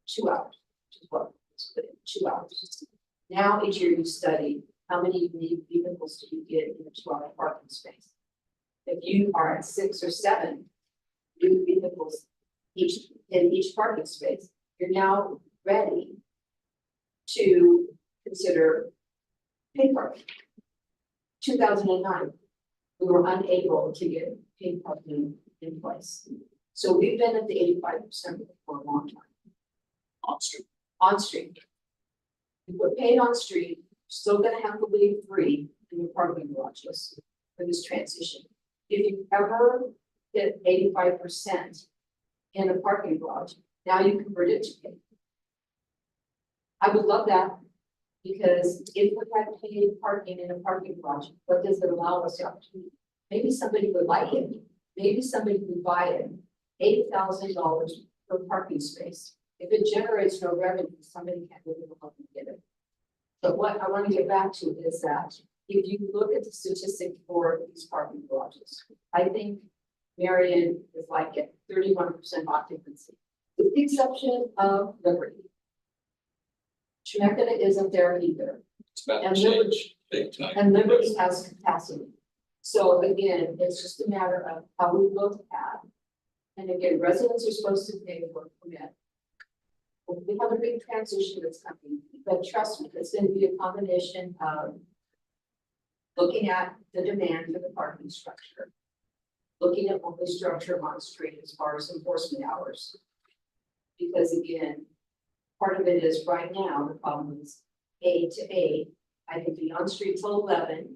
2 hours, which is what put in 2 hours. Now each year you study how many unique vehicles do you get in a 2-hour parking space. If you are at 6 or 7 new vehicles in each parking space, you're now ready to consider paid parking. 2009, we were unable to get paid parking in place. So we've been at the 85% for a long time. On street. On street. You put paid on street, you're still gonna have to leave free in your parking garages for this transition. If you ever hit 85% in a parking garage, now you convert it to paid. I would love that, because if we had paid parking in a parking garage, what does it allow us the opportunity? Maybe somebody would like it, maybe somebody would buy it, $8,000 per parking space. If it generates no revenue, somebody can't really help and get it. But what I want to get back to is that if you look at the statistic for these parking garages, I think Marion is like at 31% occupancy, with the exception of Liberty. Temecula isn't there either. It's about And to change big time. And Liberty has capacity. So again, it's just a matter of how we look at. And again, residents are supposed to pay for a permit. We have a big transition that's coming, but trust me, it's going to be a combination of looking at the demand for the parking structure, looking at what we structure on street as far as enforcement hours. Because again, part of it is right now, the problem is A to A. I could be on street till 11.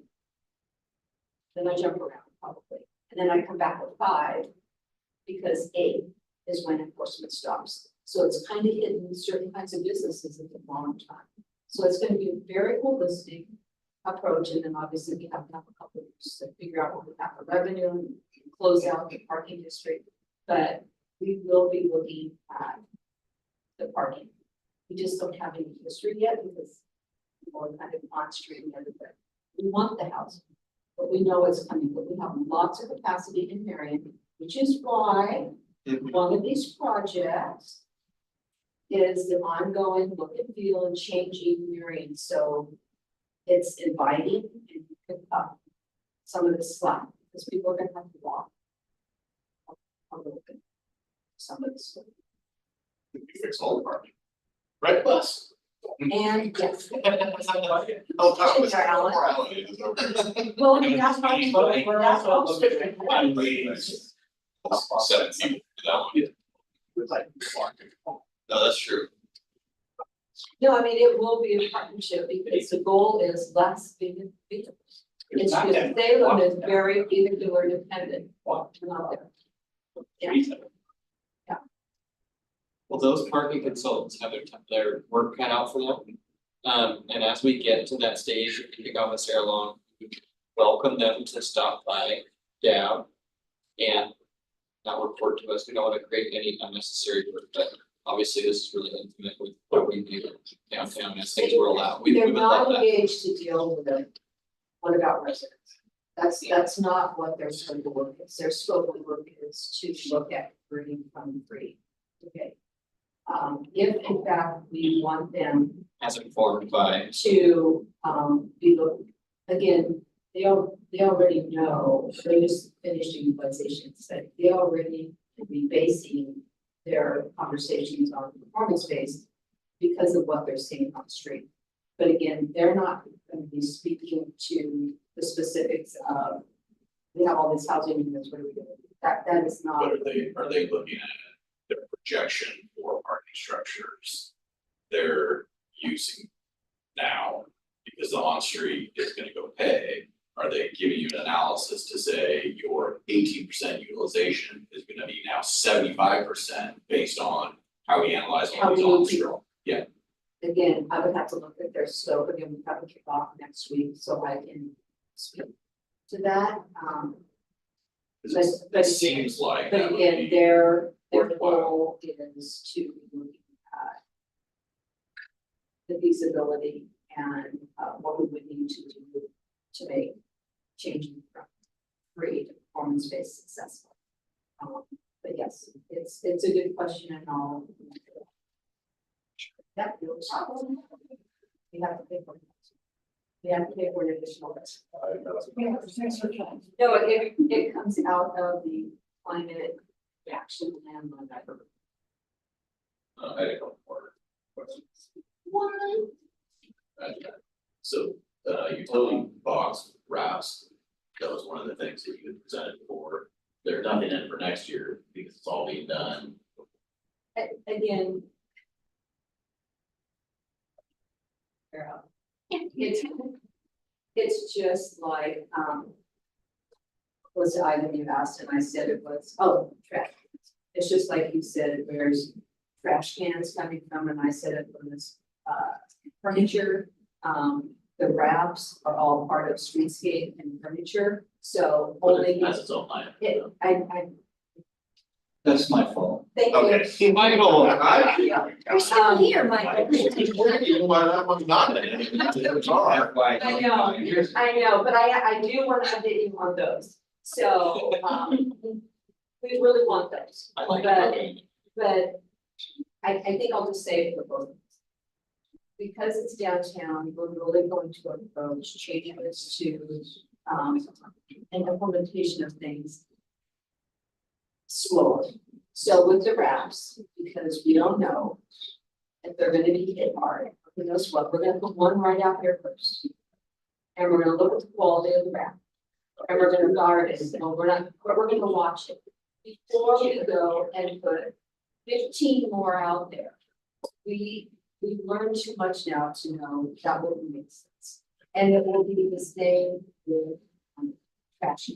Then I jump around probably. And then I come back at 5 because A is when enforcement stops. So it's kind of hidden certain kinds of businesses at the wrong time. So it's going to be a very holistic approach. And then obviously we have to have a couple of years to figure out what we have for revenue and close out the parking district. But we will be looking at the parking. We just don't have any history yet because Or kind of on street and everything. We want the housing, but we know it's coming, but we have lots of capacity in Marion, which is why one of these projects is the ongoing look and feel and changing Marion, so it's inviting and pick up some of the slack, because people are gonna have to walk a little bit. Some of this, You fix all the parking. Right bus. and yes. Oh, Thomas. There, Alan. Poor Alan, he was over. Well, I mean, that's why we're also. 7 people do that one. No, that's true. No, I mean, it will be a partnership because the goal is less being vehicles. It's not just that Salem is much. very vehicular dependent. Not there. Yeah. Well, those parking consultants have their work cut out for them. And as we get to that stage, we kick off with Sarah Long, we welcome them to stop by down. And not report to us, we don't wanna create any unnecessary work, but obviously this is really intimate with what we do downtown as things roll out. We They're would not love that. engaged to deal with it. What about residents? That's not what their scope of work is. Their scope of work is to look at bringing from free. Okay. If in fact we want them As informed by, to be looking, again, they already know, they just finished a utilization study, they already could be basing their conversations on performance based because of what they're seeing on the street. But again, they're not going to be speaking to the specifics of, we have all this housing units, what are we doing? That is not. But are they looking at their projection for parking structures they're using now? Because the on-street is gonna go pay, are they giving you an analysis to say your 18% utilization is gonna be now 75% based on how we analyze How all these we need on-street? people. Yeah. Again, I would have to look at their scope, again, we have to kick off next week, so I can speak to that, 'Cause But it seems like but that would again, be their worthwhile. goal is to look at the feasibility and what we would need to do to make changing from free to performance-based successful. But yes, it's a good question and all. That feels. We have to pay for it. We have to pay for an additional risk. No, it comes out of the climate action plan on that. I had a couple more questions. One. So, utility box wraps, that was one of the things that you had presented before. There's nothing in for next year because it's all being done. Again. It's just like, was the item you asked and I said it was, oh, trash. It's just like you said, where's trash cans coming from, and I said it was, furniture. The wraps are all part of streetscape and furniture, so But only. it has its own line. I, That's my fault. thank you. Okay. Michael, You're still here, Michael. Even by that much not in it, it's all right. I know. I know, but I do want to update you on those, so, we really want those. I like But- it. But I think I'll just say it for both. Because it's downtown, we're really going to approach changing this to, an implementation of things slowly. So with the wraps, because we don't know if they're gonna be hit hard, who knows what, we're gonna put one right out here first. And we're gonna look at the quality of the wrap. And we're gonna guard it, so we're not, but we're gonna watch it. Before we go and put 15 more out there. We've learned too much now to know that wouldn't make sense. And it will be the same with trash.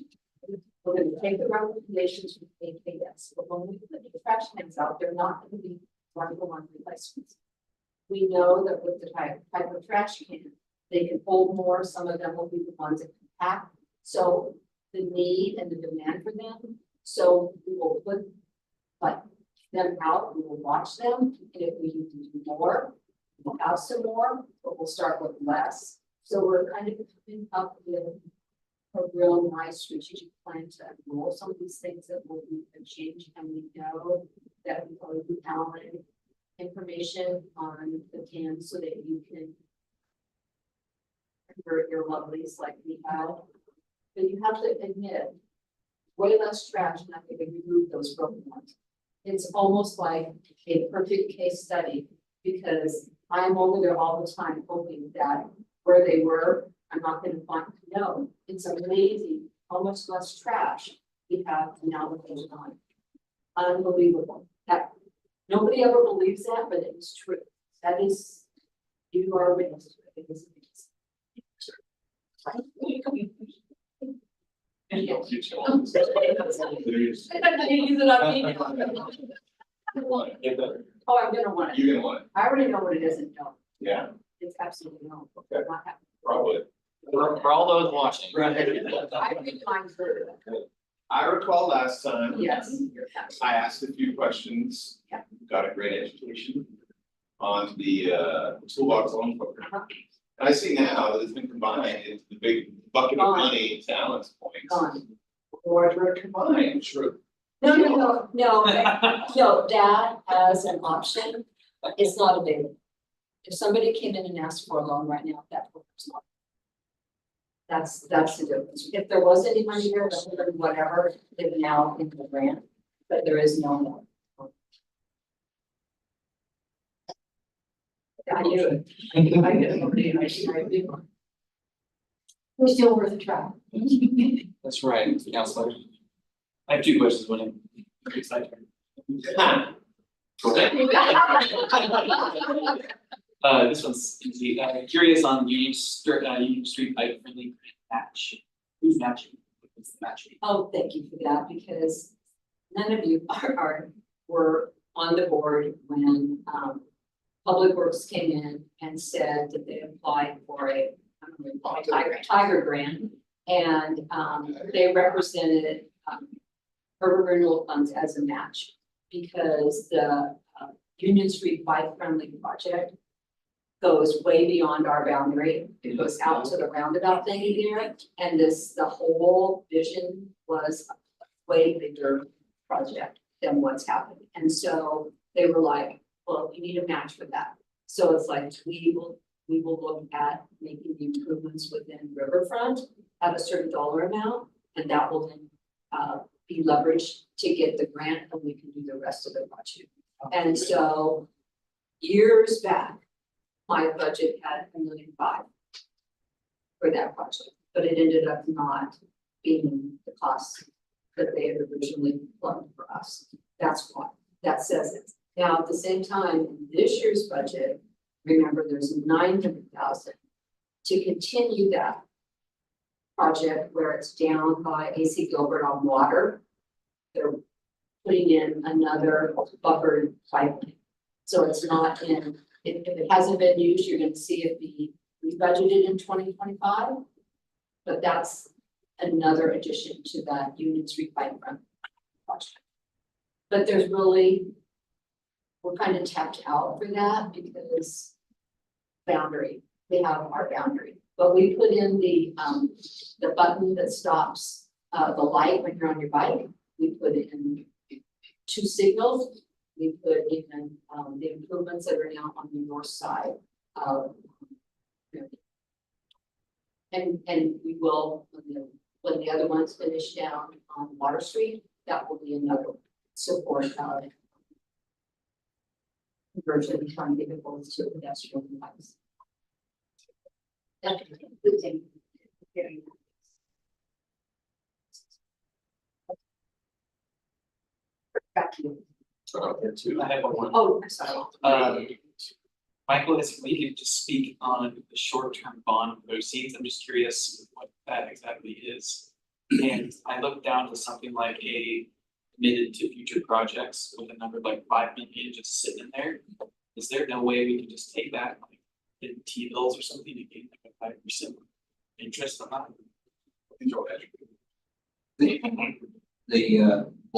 We're gonna take the recommendations from AKS, but when we put the trash cans out, they're not gonna be one-for-one replacements. We know that with the type of trash can, they can hold more, some of them will be the ones that can pack. So the need and the demand for them, so we will put like them out, we will watch them, and if we need to do more, We'll have some more, but we'll start with less. So we're kind of coming up with a real nice strategic plan to enroll some of these things that will be a change, and we know that we already have information on the can so that you can convert your lovelies like we have. But you have to admit, way less trash, and I think we remove those broken ones. It's almost like a perfect case study, because I'm over there all the time hoping that where they were, I'm not gonna find, no, it's amazing how much less trash we have now that they're gone. Unbelievable. That, nobody ever believes that, but it is true. That is, you are a witness to it. It is amazing. Use it on me. Oh, I'm gonna want it. You're gonna want it, I already know what it is and no, yeah, it's absolutely no. Okay. Not happening. probably. For all those watching. I read mine through. I recall last time. Yes. I asked a few questions. Yeah. Got a great education on the toolbox loan program. And I see now that it's been combined into the big bucket of Gone. money, to Alan's point. Gone. Or they're combined, sure. No, that as an option is not available. If somebody came in and asked for a loan right now, that program's not. That's the difference. If there was any money there, whatever, it's now in the grant, but there is no more. I knew it. I get somebody, I do. We're still worth a try. That's right, Counselor. I have two questions, William. Excited. This one's easy. Curious on Union Street bike friendly match. Who's matching? What's the matching? Oh, thank you for that, because none of you were on the board when, Public Works came in and said that they applied for a, I don't know, what they call it, Tiger grant. And, they represented, urban renewal funds as a match, because the, Union Street bike friendly project goes way beyond our boundary. It goes out to the roundabout thing there, and the whole vision was a way bigger project than what's happening. And so they were like, well, you need a match for that. So it's like, we will look at making the improvements within Riverfront at a certain dollar amount, and that will then be leveraged to get the grant, and we can do the rest of the project. And so years back, my budget had $1.5 million for that project, but it ended up not being the cost that they had originally planned for us. That's why, that says it. Now, at the same time, in this year's budget, remember, there's 900,000 to continue that project where it's down by AC Gilbert on water. They're putting in another buffered pipeline. So it's not in, if it hasn't been used, you're gonna see it be rebudgeted in 2025. But that's another addition to that Union Street Bikefront project. But there's really, we're kind of tapped out for that because boundary, we have our boundary. But we put in the button that stops the light when you're on your bike. We put in 2 signals. We put in the improvements that are now on the north side of. And we will, when the other one's finished down on Water Street, that will be another support conversion from vehicles to pedestrian bikes. That's including very. Back to you. I have one more. Oh, I'm sorry. Michael, if we could just speak on the short-term bond proceeds, I'm just curious what that exactly is. And I looked down to something like a committed to future projects with a number like 5 million just sitting in there. Is there no way we can just take that like in T-bills or something to gain like a 5% interest on that?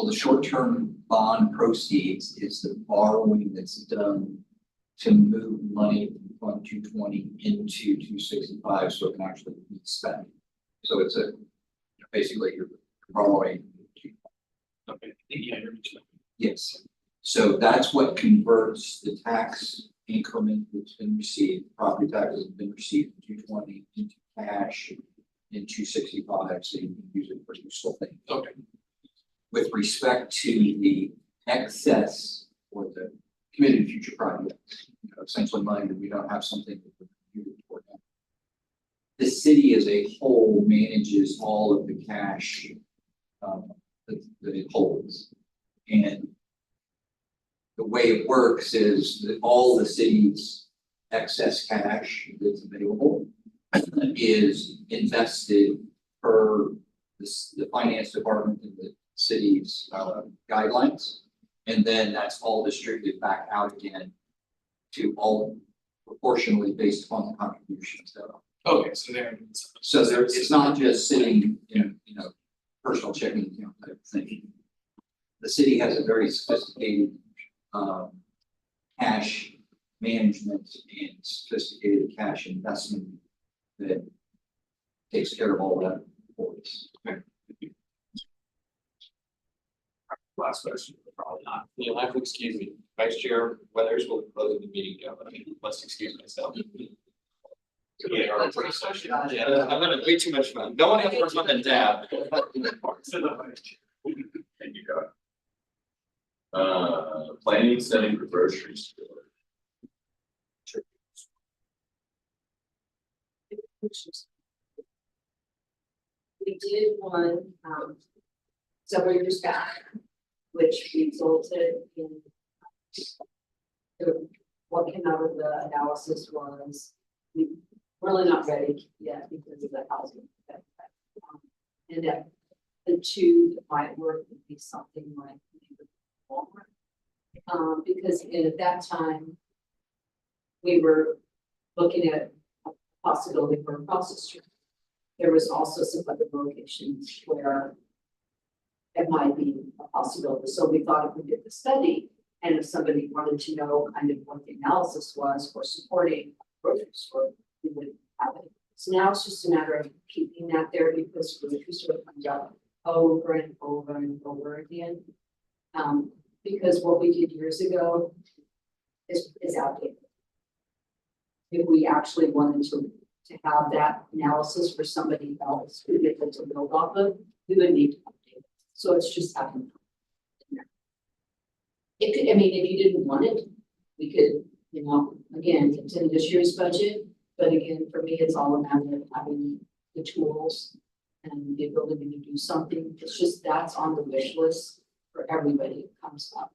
The short-term bond proceeds is the borrowing that's done to move money Fund 220 into 265, so it can actually be spent. So it's basically you're borrowing. Okay, yeah, you're mentioning. Yes, so that's what converts the tax increment that's been received, property taxes have been received in 220 into cash in 265, so you can use it for useful things. Okay. With respect to the excess or the committed future projects, essentially money that we don't have something that we're committed toward now. The city as a whole manages all of the cash that it holds. And the way it works is that all the city's excess cash that's available is invested per the finance department and the city's guidelines. And then that's all distributed back out again to all proportionally based upon the contributions thereof. Okay, so there. So there, it's not just sitting in, personal checking account type of thing. The city has a very sophisticated cash management and sophisticated cash investment that takes care of all that for us. Last question, probably not. You'll have to excuse me. Vice Chair Weathers will close the meeting down. I must excuse myself. Yeah, our work session. Yeah, I'm having way too much fun. No one has more fun than Dab. Thank you, God. Planning setting for grocery store. We did one, several years back, which resulted in what came out of the analysis was we really not ready yet because of the housing. And that the two that might work would be something like Walmart. Because again, at that time, we were looking at a possibility for across the street. There was also some other locations where it might be a possibility. So we thought if we did the study and if somebody wanted to know kind of what the analysis was for supporting a grocery store, we would have it. So now it's just a matter of keeping that there because grocery store comes up over and over and over again. Because what we did years ago is outdated. If we actually wanted to have that analysis for somebody else who did to build off of, we would need to update it. So it's just having. It could, I mean, if you didn't want it, we could, again, continue this year's budget. But again, for me, it's all a matter of having the tools and the ability to do something. It's just that's on the wish list for everybody who comes up.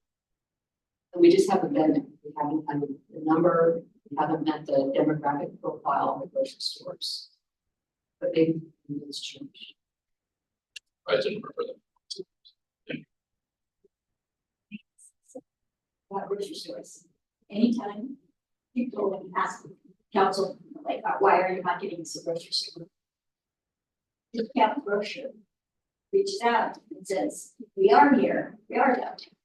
And we just haven't been, we haven't had the number, we haven't met the demographic profile of the grocery stores. But maybe it's changed. I didn't remember that. About grocery stores. Anytime people ask council, like, why are you not getting this grocery store? The Camp Grocer reaches out and says, we are here, we are downtown.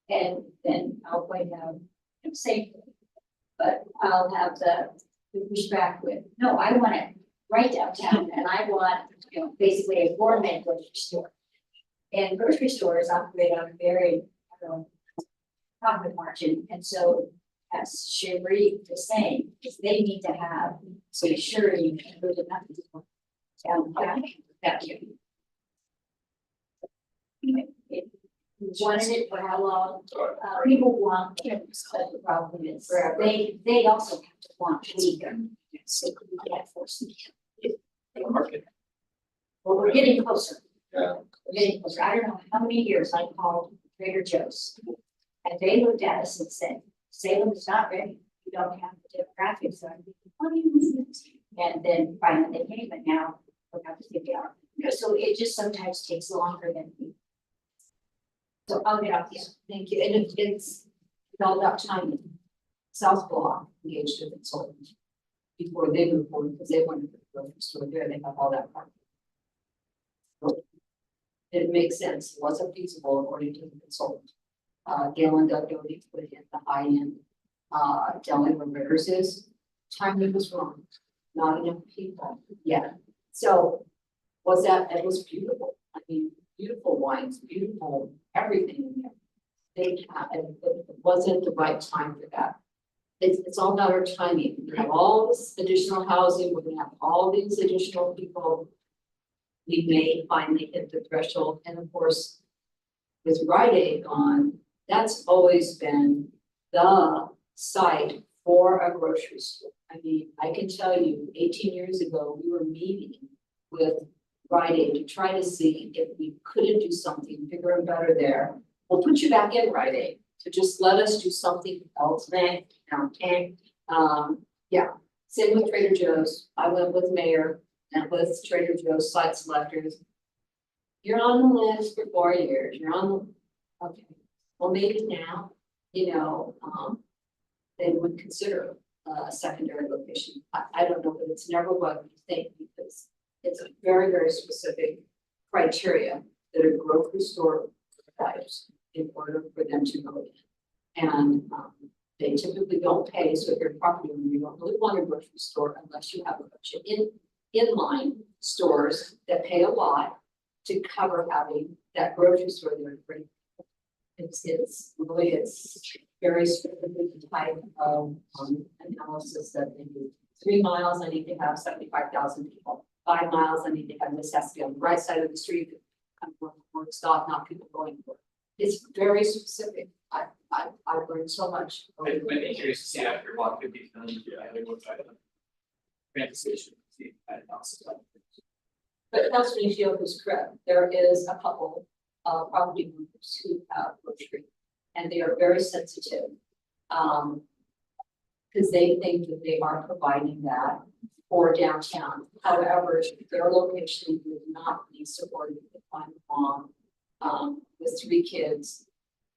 And then I'll point out, safely, but I'll have the pushback with, no, I want it right downtown and I want, basically a gourmet grocery store. And grocery stores operate on a very, profit margin, and so as Sherry was saying, is they need to have some surety and good enough downtown that you. It wanted it for how long? People want chips, but the problem is they also have to want vegan. So we can't force them. Well, we're getting closer. Yeah. We're getting closer. I don't know how many years I called Trader Joe's. And they looked at us and said, Salem is not ready. You don't have the demographics. So I'm thinking, what do you mean? And then finally they came, and now we're going to figure out. So it just sometimes takes longer than we. So I'll get off. Yeah, thank you. And it's all about timing. South Block engaged a consultant before they moved forward because they wanted to go to the store there. They have all that part. So it makes sense. It wasn't feasible according to the consultant. Gail and Doug Doty put in the high end, telling where Rivers is. timing was wrong, not enough people, yeah. So was that, it was beautiful, I mean, beautiful wines, beautiful everything in there. It wasn't the right time for that. It's all about our timing, we have all this additional housing, we're gonna have all these additional people. We may finally hit the threshold, and of course, with Rite Aid gone, that's always been the site for a grocery store. I mean, I can tell you, 18 years ago, we were meeting with Rite Aid to try to see if we couldn't do something bigger and better there. We'll put you back in Rite Aid, so just let us do something else, man, okay? Yeah, same with Trader Joe's. I went with Mayor and with Trader Joe's site selectors. You're on the list for 4 years, you're on the, okay, well, maybe now, you know, they would consider a secondary location. I don't know, but it's never what you think, because it's a very, very specific criteria that a grocery store requires in order for them to go in. And they typically don't pay, so if you're a property owner, you don't really want a grocery store unless you have a bunch of inline stores that pay a lot to cover having that grocery store there. It's really, it's very specific type of analysis that they do. 3 miles, I need to have 75,000 people. 5 miles, I need to have, this has to be on the right side of the street. I'm going to stop, not people going for it. It's very specific. I've learned so much. I'd be curious to see after walk 50 times, I would go try to. Transportation, see, I also. But Councilman Shield is correct. There is a couple of property owners who have grocery, and they are very sensitive. Because they think that they are providing that for downtown. However, their location would not be supported if I'm mom, with 3 kids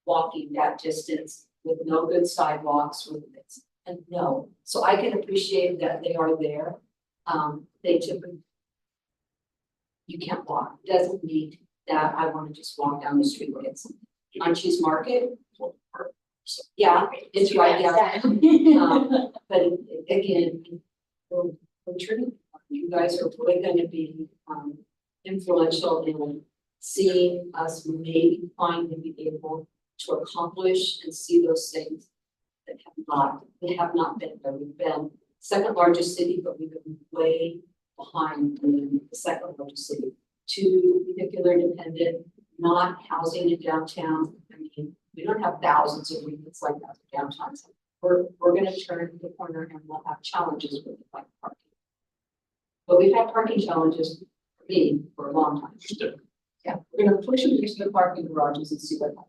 walking that distance with no good sidewalks with this. And no, so I can appreciate that they are there. They typically, you can't walk, doesn't mean that I want to just walk down the street where it's Munchies Market. Yeah, it's right down. But again, we're treating, you guys are really going to be influential in seeing us maybe finally be able to accomplish and see those things that have not been there. We've been second largest city, but we've been way behind the second largest city. Too vehicular dependent, not housing in downtown. I mean, we don't have thousands of units like that in downtown. So we're going to turn the corner and we'll have challenges with like parking. But we've had parking challenges for me for a long time. Yeah, we're going to push them into the parking garages and see what happens.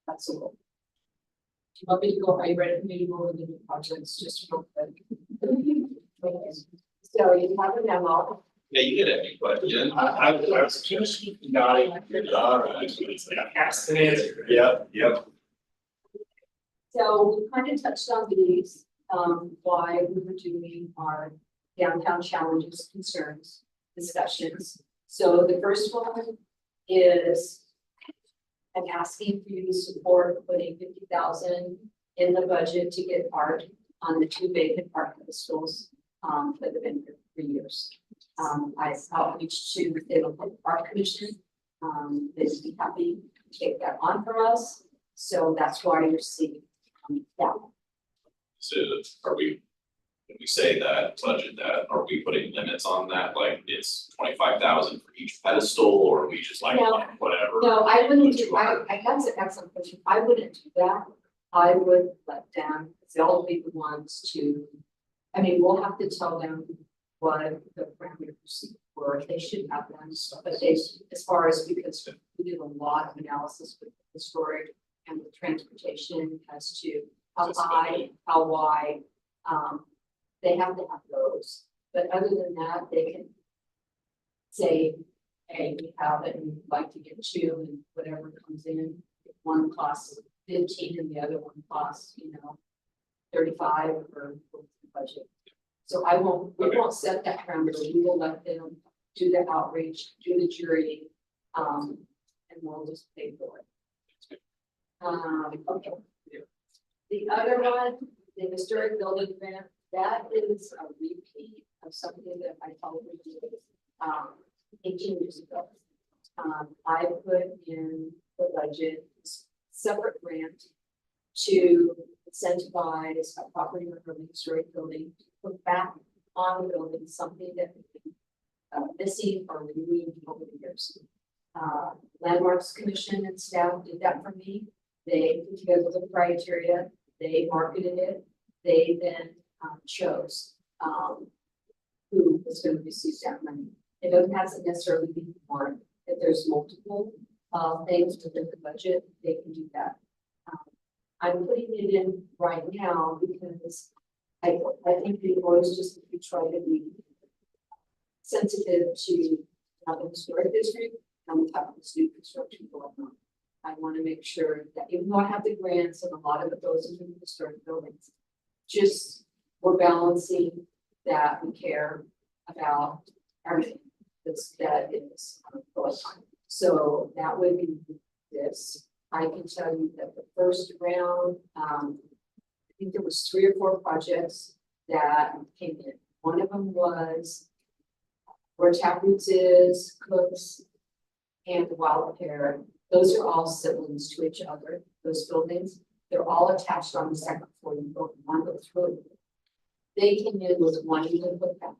That's the goal. Do you want me to go? Are you ready for me to go over the new projects just real quick? So you have a memo. Yeah, you did it, but yeah. I was just nodding. All right. Asked and answered. Yep. So we kind of touched on these, why we were doing our downtown challenges, concerns, discussions. So the first one is I'm asking for you to support putting 50,000 in the budget to get art on the 2 vacant park schools that have been here for years. I outreached to the Salem Public Art Commission. They'd be happy to take that on for us. So that's why you're seeing that. So are we, when we say that, budget that, are we putting limits on that, like it's 25,000 for each pedestal, or are we just like, No. whatever? No, I wouldn't do, 200? that's an excellent question. I wouldn't do that. I would let them, they'll be the ones to, I mean, we'll have to tell them what the parameters were. They should have them, but they, as far as, because we did a lot of analysis with the storage and with transportation as to how high, how wide, they have to have those. But other than that, they can say, hey, we have it and we'd like to get 2 and whatever comes in. If one costs 15 and the other one costs, 35 for the budget. So we won't set that parameter. We will let them do the outreach, do the jury, and we'll just pay for it. Okay. The other one, the historic building grant, That is a repeat of something that I told you, 18 years ago. I put in the budget separate grant to incentivize a property owner of a historic building, to put back on the building something that had been missing or removed over the years. Landmarks Commission and staff did that for me. They put together the criteria, they marketed it, they then chose who was going to receive that money. It doesn't have to necessarily be one. If there's multiple things within the budget, they can do that. I'm putting it in right now because I think the boys just need to try to be sensitive to the historic district and we have this new construction going on. I want to make sure that even though I have the grants and a lot of it goes into the historic buildings, just we're balancing that we care about everything that is going on. So that would be this. I can tell you that the first round, I think there was 3 or 4 projects that came in. One of them was where Taproots is, Cooks, and the Wild Pear. Those are all siblings to each other, those buildings. They're all attached on the second floor. You go one go through. They came in with wanting to put back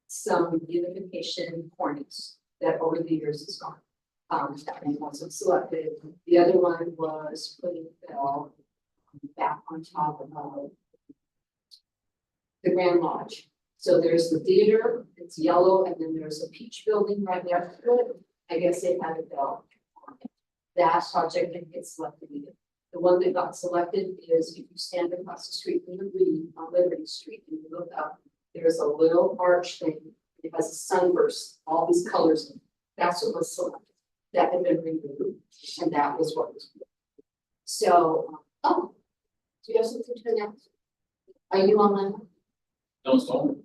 some unification cornice that over the years is gone. That one wasn't selected. The other one was putting Bell back on top of the Grand Lodge. So there's the theater, it's yellow, and then there's a peach building right next to it. I guess they had a bell on it. That project didn't get selected either. The one that got selected is if you stand across the street from the Reed on Liberty Street and you look up, there's a little arch thing. It has a sunburst, all these colors. That's what was selected. That had been removed, and that was what was. So, oh, do you have something to announce? Are you on that? No, it's all.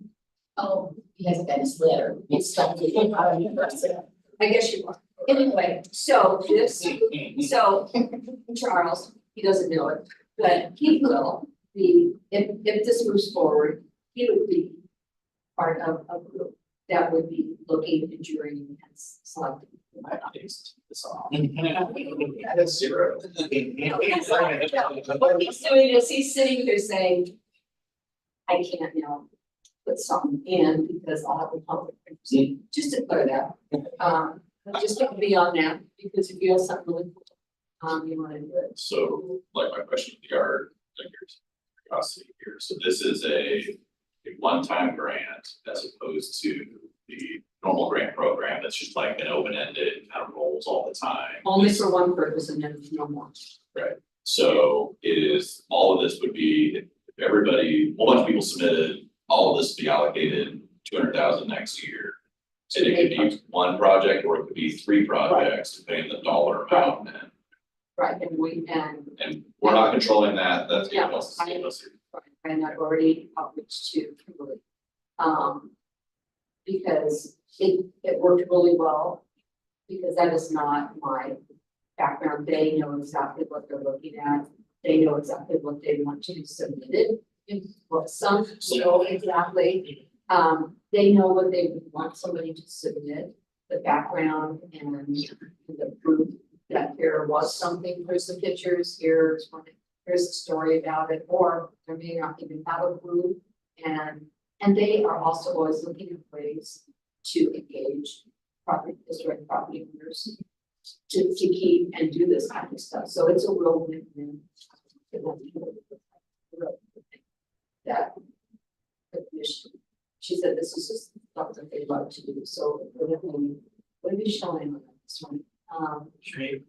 Oh, he hasn't got his letter. It's stuck in the. I guess you are. Anyway, so this, so Charles, he doesn't know it, but he will be, if this moves forward, he would be part of a group that would be looking and jurying and selecting. That's 0. What he's doing is he's sitting here saying, I can't now put something in because I'll have a public, just to clear that. Just to be on that, because if you have something really cool, you want to do it. So like my question with the art, like your curiosity here, so this is a one-time grant as opposed to the normal grant program that's just like an open-ended, kind of rolls all the time. Only for one purpose and then no more. So it is, all of this would be, if everybody, a whole bunch of people submitted, all of this would be allocated 200,000 next year. And it could be one project or it could be 3 projects, depending on the dollar amount. Right, and we're not controlling that, that's. Yeah, and I've already outreached to Kimberly. Because it worked really well, because that is not my background. They know exactly what they're looking at. They know exactly what they want to be submitted. Well, some know exactly, they know what they want somebody to submit, the background and the proof that here was something, here's the pictures, here's a story about it, or there may not even have a group. And they are also always looking at ways to engage historic property owners to keep and do this kind of stuff. So it's a real win-win. That the commission, she said this is just something they'd love to do. So what are you showing on this one? Great.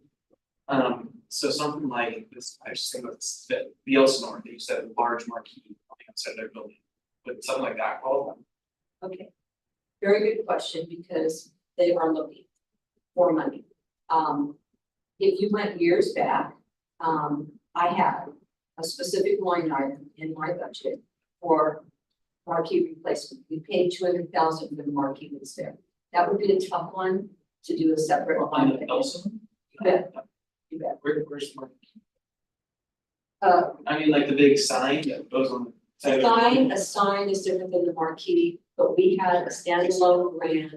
So something like this, I just think it's the Elsinore, they used to have a large marquee on the outside of their building. Would something like that qualify? Okay, very good question, because they are looking for money. If you went years back, I had a specific line item in my budget for marquee replacement. We paid 200,000 for the marquee that's there. That would be a tough one to do a separate line. On the Elsinore? You bet. You bet. Where's the marquee? I mean, like the big sign that goes on A sign is different than the marquee, but we had a standalone grant.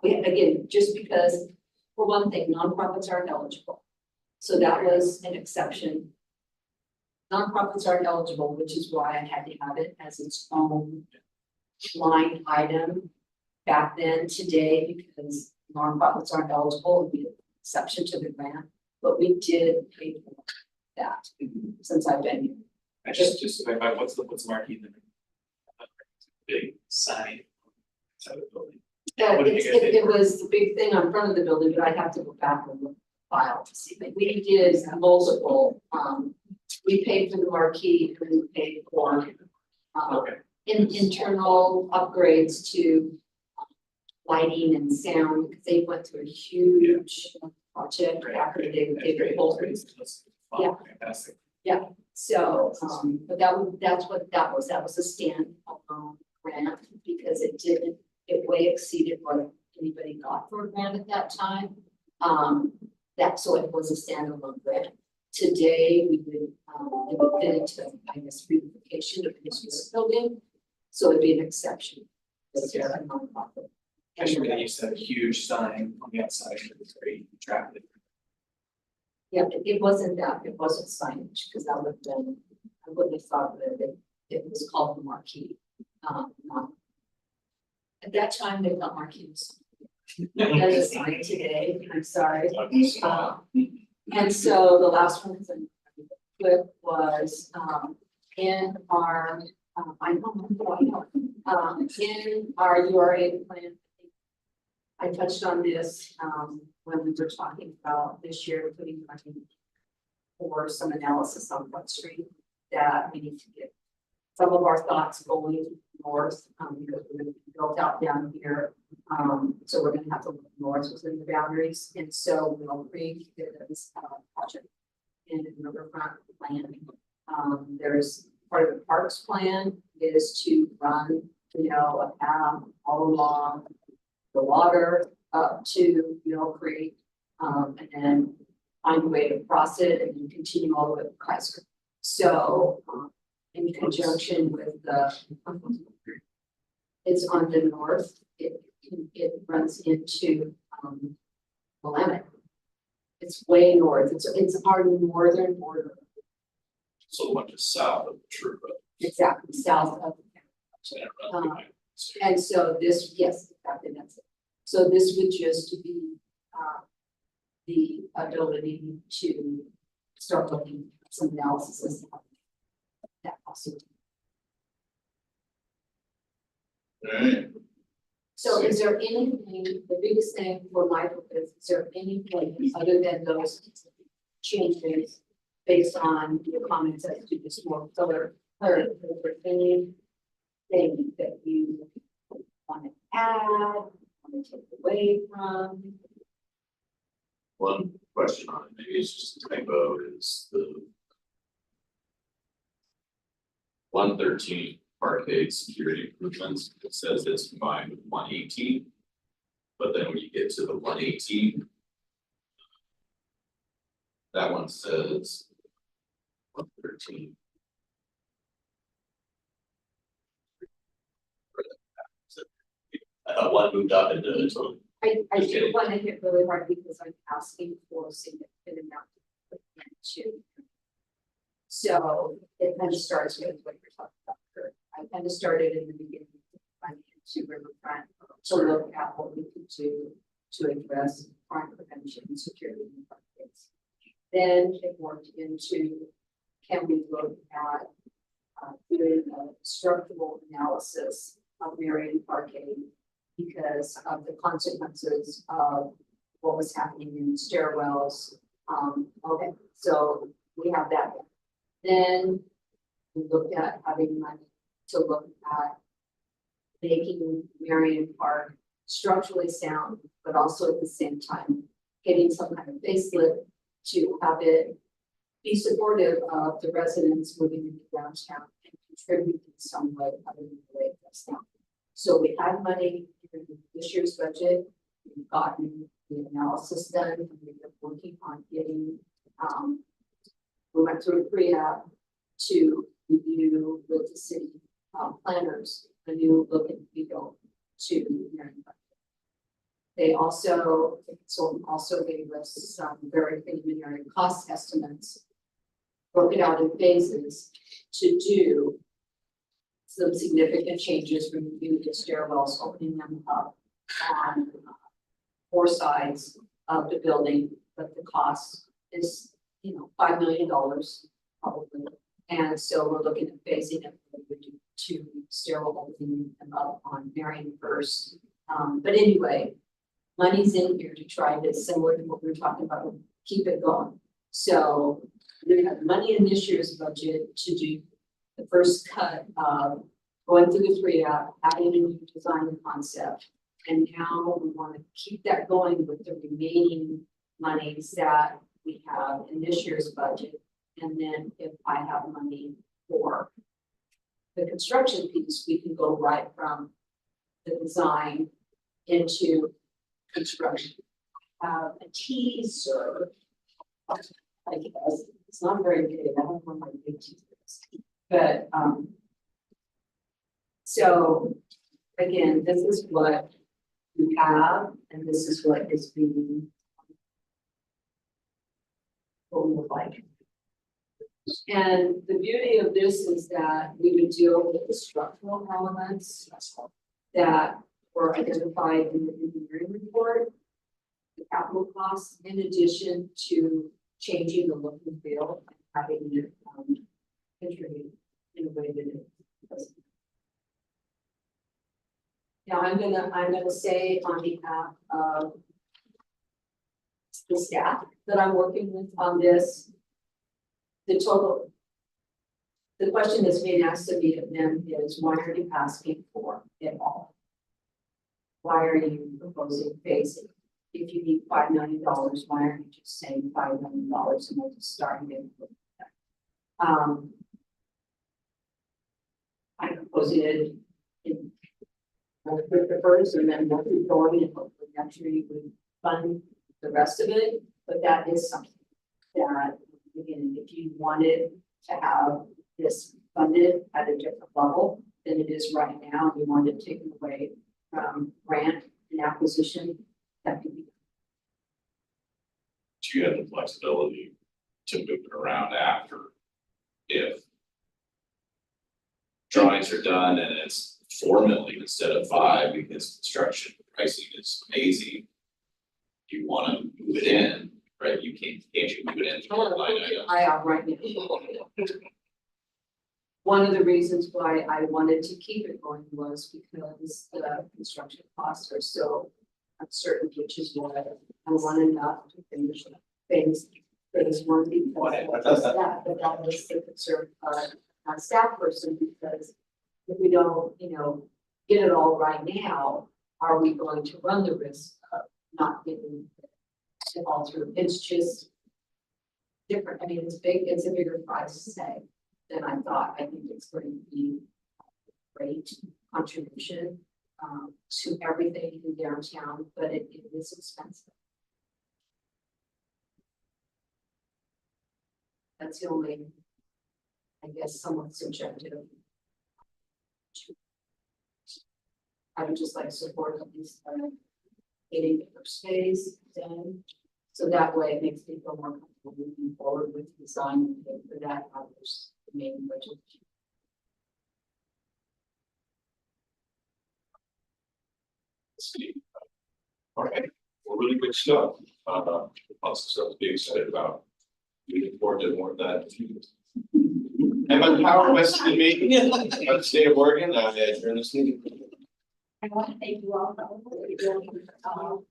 We, again, just because, for one thing, nonprofits aren't eligible. So that was an exception. Nonprofits aren't eligible, which is why I had to have it as its own line item back then. Today, because nonprofits aren't eligible, it'd be an exception to the grant, but we did pay for that since I've been here. I just to clarify, what's the marquee then? Big sign. Outside the building. What did you guys It do? was the big thing on front of the building, but I have to go back and look at the file to see, but we did multiple, we paid for the marquee and then we paid for. Okay. Internal upgrades to lighting and sound, because they went through a huge project after they did the whole thing. Yeah. Fantastic. So, but that's what that was a standalone grant, because it way exceeded what anybody got for a grant at that time. So it was a standalone grant. Today, we would fit into, I guess, beautification of this building, so it'd be an exception. It's a nonprofit. Actually, when you said a huge sign on the outside, it was very attractive. Yeah, it wasn't signage, because that would have been, I wouldn't have thought that it was called the marquee. Not- At that time, they thought marquee was. That is a sign today, I'm sorry. And so the last one was, in our, in our URA plan. I touched on this, when we were talking about this year, putting money for some analysis on what street that we need to get. Some of our thoughts going north, because we're gonna be built out down here. So we're gonna have to look north within the boundaries, and so we'll create this project in the riverfront plan. There's part of the parks plan is to run, a path all along the water up to Mill Creek, and then find a way to cross it and then continue all the way to Kaiser. So, in conjunction with it's on the north, it runs into, Willamette. It's way north, it's our northern border, So the one just south of the true road. exactly south of. And so this, yes, exactly, that's it. So this would just be, the ability to start looking at some analysis as to how that also. Alright, So is there anything, the biggest thing for Michael is there anything other than those changes based on your comments as to this more color, or is there anything that you want to add, want to take away from? One question on it, maybe it's just a typo, is the 113 arcade security improvements, it says it's combined with 118. But then when you get to the 118, that one says 113. I thought one moved up into its own. I do want to hit really hard because I'm asking for a significant amount of attention. So it kind of starts with what you're talking about, Kurt. I kind of started in the beginning, to Riverfront, to look at what we could do to address crime prevention and security in the markets. Then it worked into, can we look at doing a structural analysis of Marion Parkade because of the consequences of what was happening in stairwells. Okay, so we have that. Then we looked at having money to look at making Marion Park structurally sound, but also at the same time getting some kind of facelift to have it be supportive of the residents moving into downtown and contribute in some way other than the way it does now. So we had money in this year's budget. We've gotten the analysis done, and we've been working on getting, we went through a pre-app to review with the city planners, a new look and feel to Marion Park. They also, the consultant also gave us some very preliminary cost estimates, broken out in phases to do some significant changes, removing the stairwells, opening them up on four sides of the building, but the cost is, $5 million probably. And so we're looking at phasing it to stairwell opening them up on Marion first. But anyway, money's in here to try to, similar to what we were talking about, keep it going. So we have money in this year's budget to do the first cut of going through the 3-app, having a new design and concept. And now we want to keep that going with the remaining monies that we have in this year's budget. And then if I have money for the construction piece, we can go right from the design into construction. A teaser, I guess, it's not very big, I don't know my big teasers, but, so, again, this is what we have, and this is what is being what we would like. And the beauty of this is that we would deal with the structural elements that were identified in the engineering report, the capital costs, in addition to changing the look and feel and having it contribute in a way that it doesn't. Now I'm gonna say on behalf of the staff that I'm working with on this, the question that's being asked of me of them is, why are you asking for it all? Why are you proposing phasing? If you need $5 million, why aren't you just saying $5 million and we'll just start it? I'm proposing it in with the first, and then we'll keep going, and hopefully next year you would fund the rest of it. But that is something that, again, if you wanted to have this funded at a different level than it is right now, and you wanted to take it away from grant and acquisition, that could be. You have the flexibility to move it around after if drawings are done and it's 4 million instead of 5 because construction pricing is amazing. You want to move it in, right? You can't you move it in through a line item? I am right now. One of the reasons why I wanted to keep it going was because the construction costs are so uncertain, which is why I want enough to finish phase 1 because that was the concern on staff person, because if we don't, get it all right now, are we going to run the risk of not getting it all through? It's just different. I mean, it's a bigger price to say than I thought. I think it's going to be a great contribution to everything in downtown, but it is expensive. That's the only, I guess, somewhat subjective. I would just like support at least getting their space done, so that way it makes people more comfortable moving forward with the design and for that others the main budget. All right, well, really good stuff. Lots of stuff to be excited about. We look forward to more of that. Emma Power, West of the meeting, of the state of Oregon, I adjourn this meeting. I want to thank you all for what you're doing. Oh,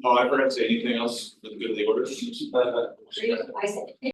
I forgot to say anything else for the good of the order? I said.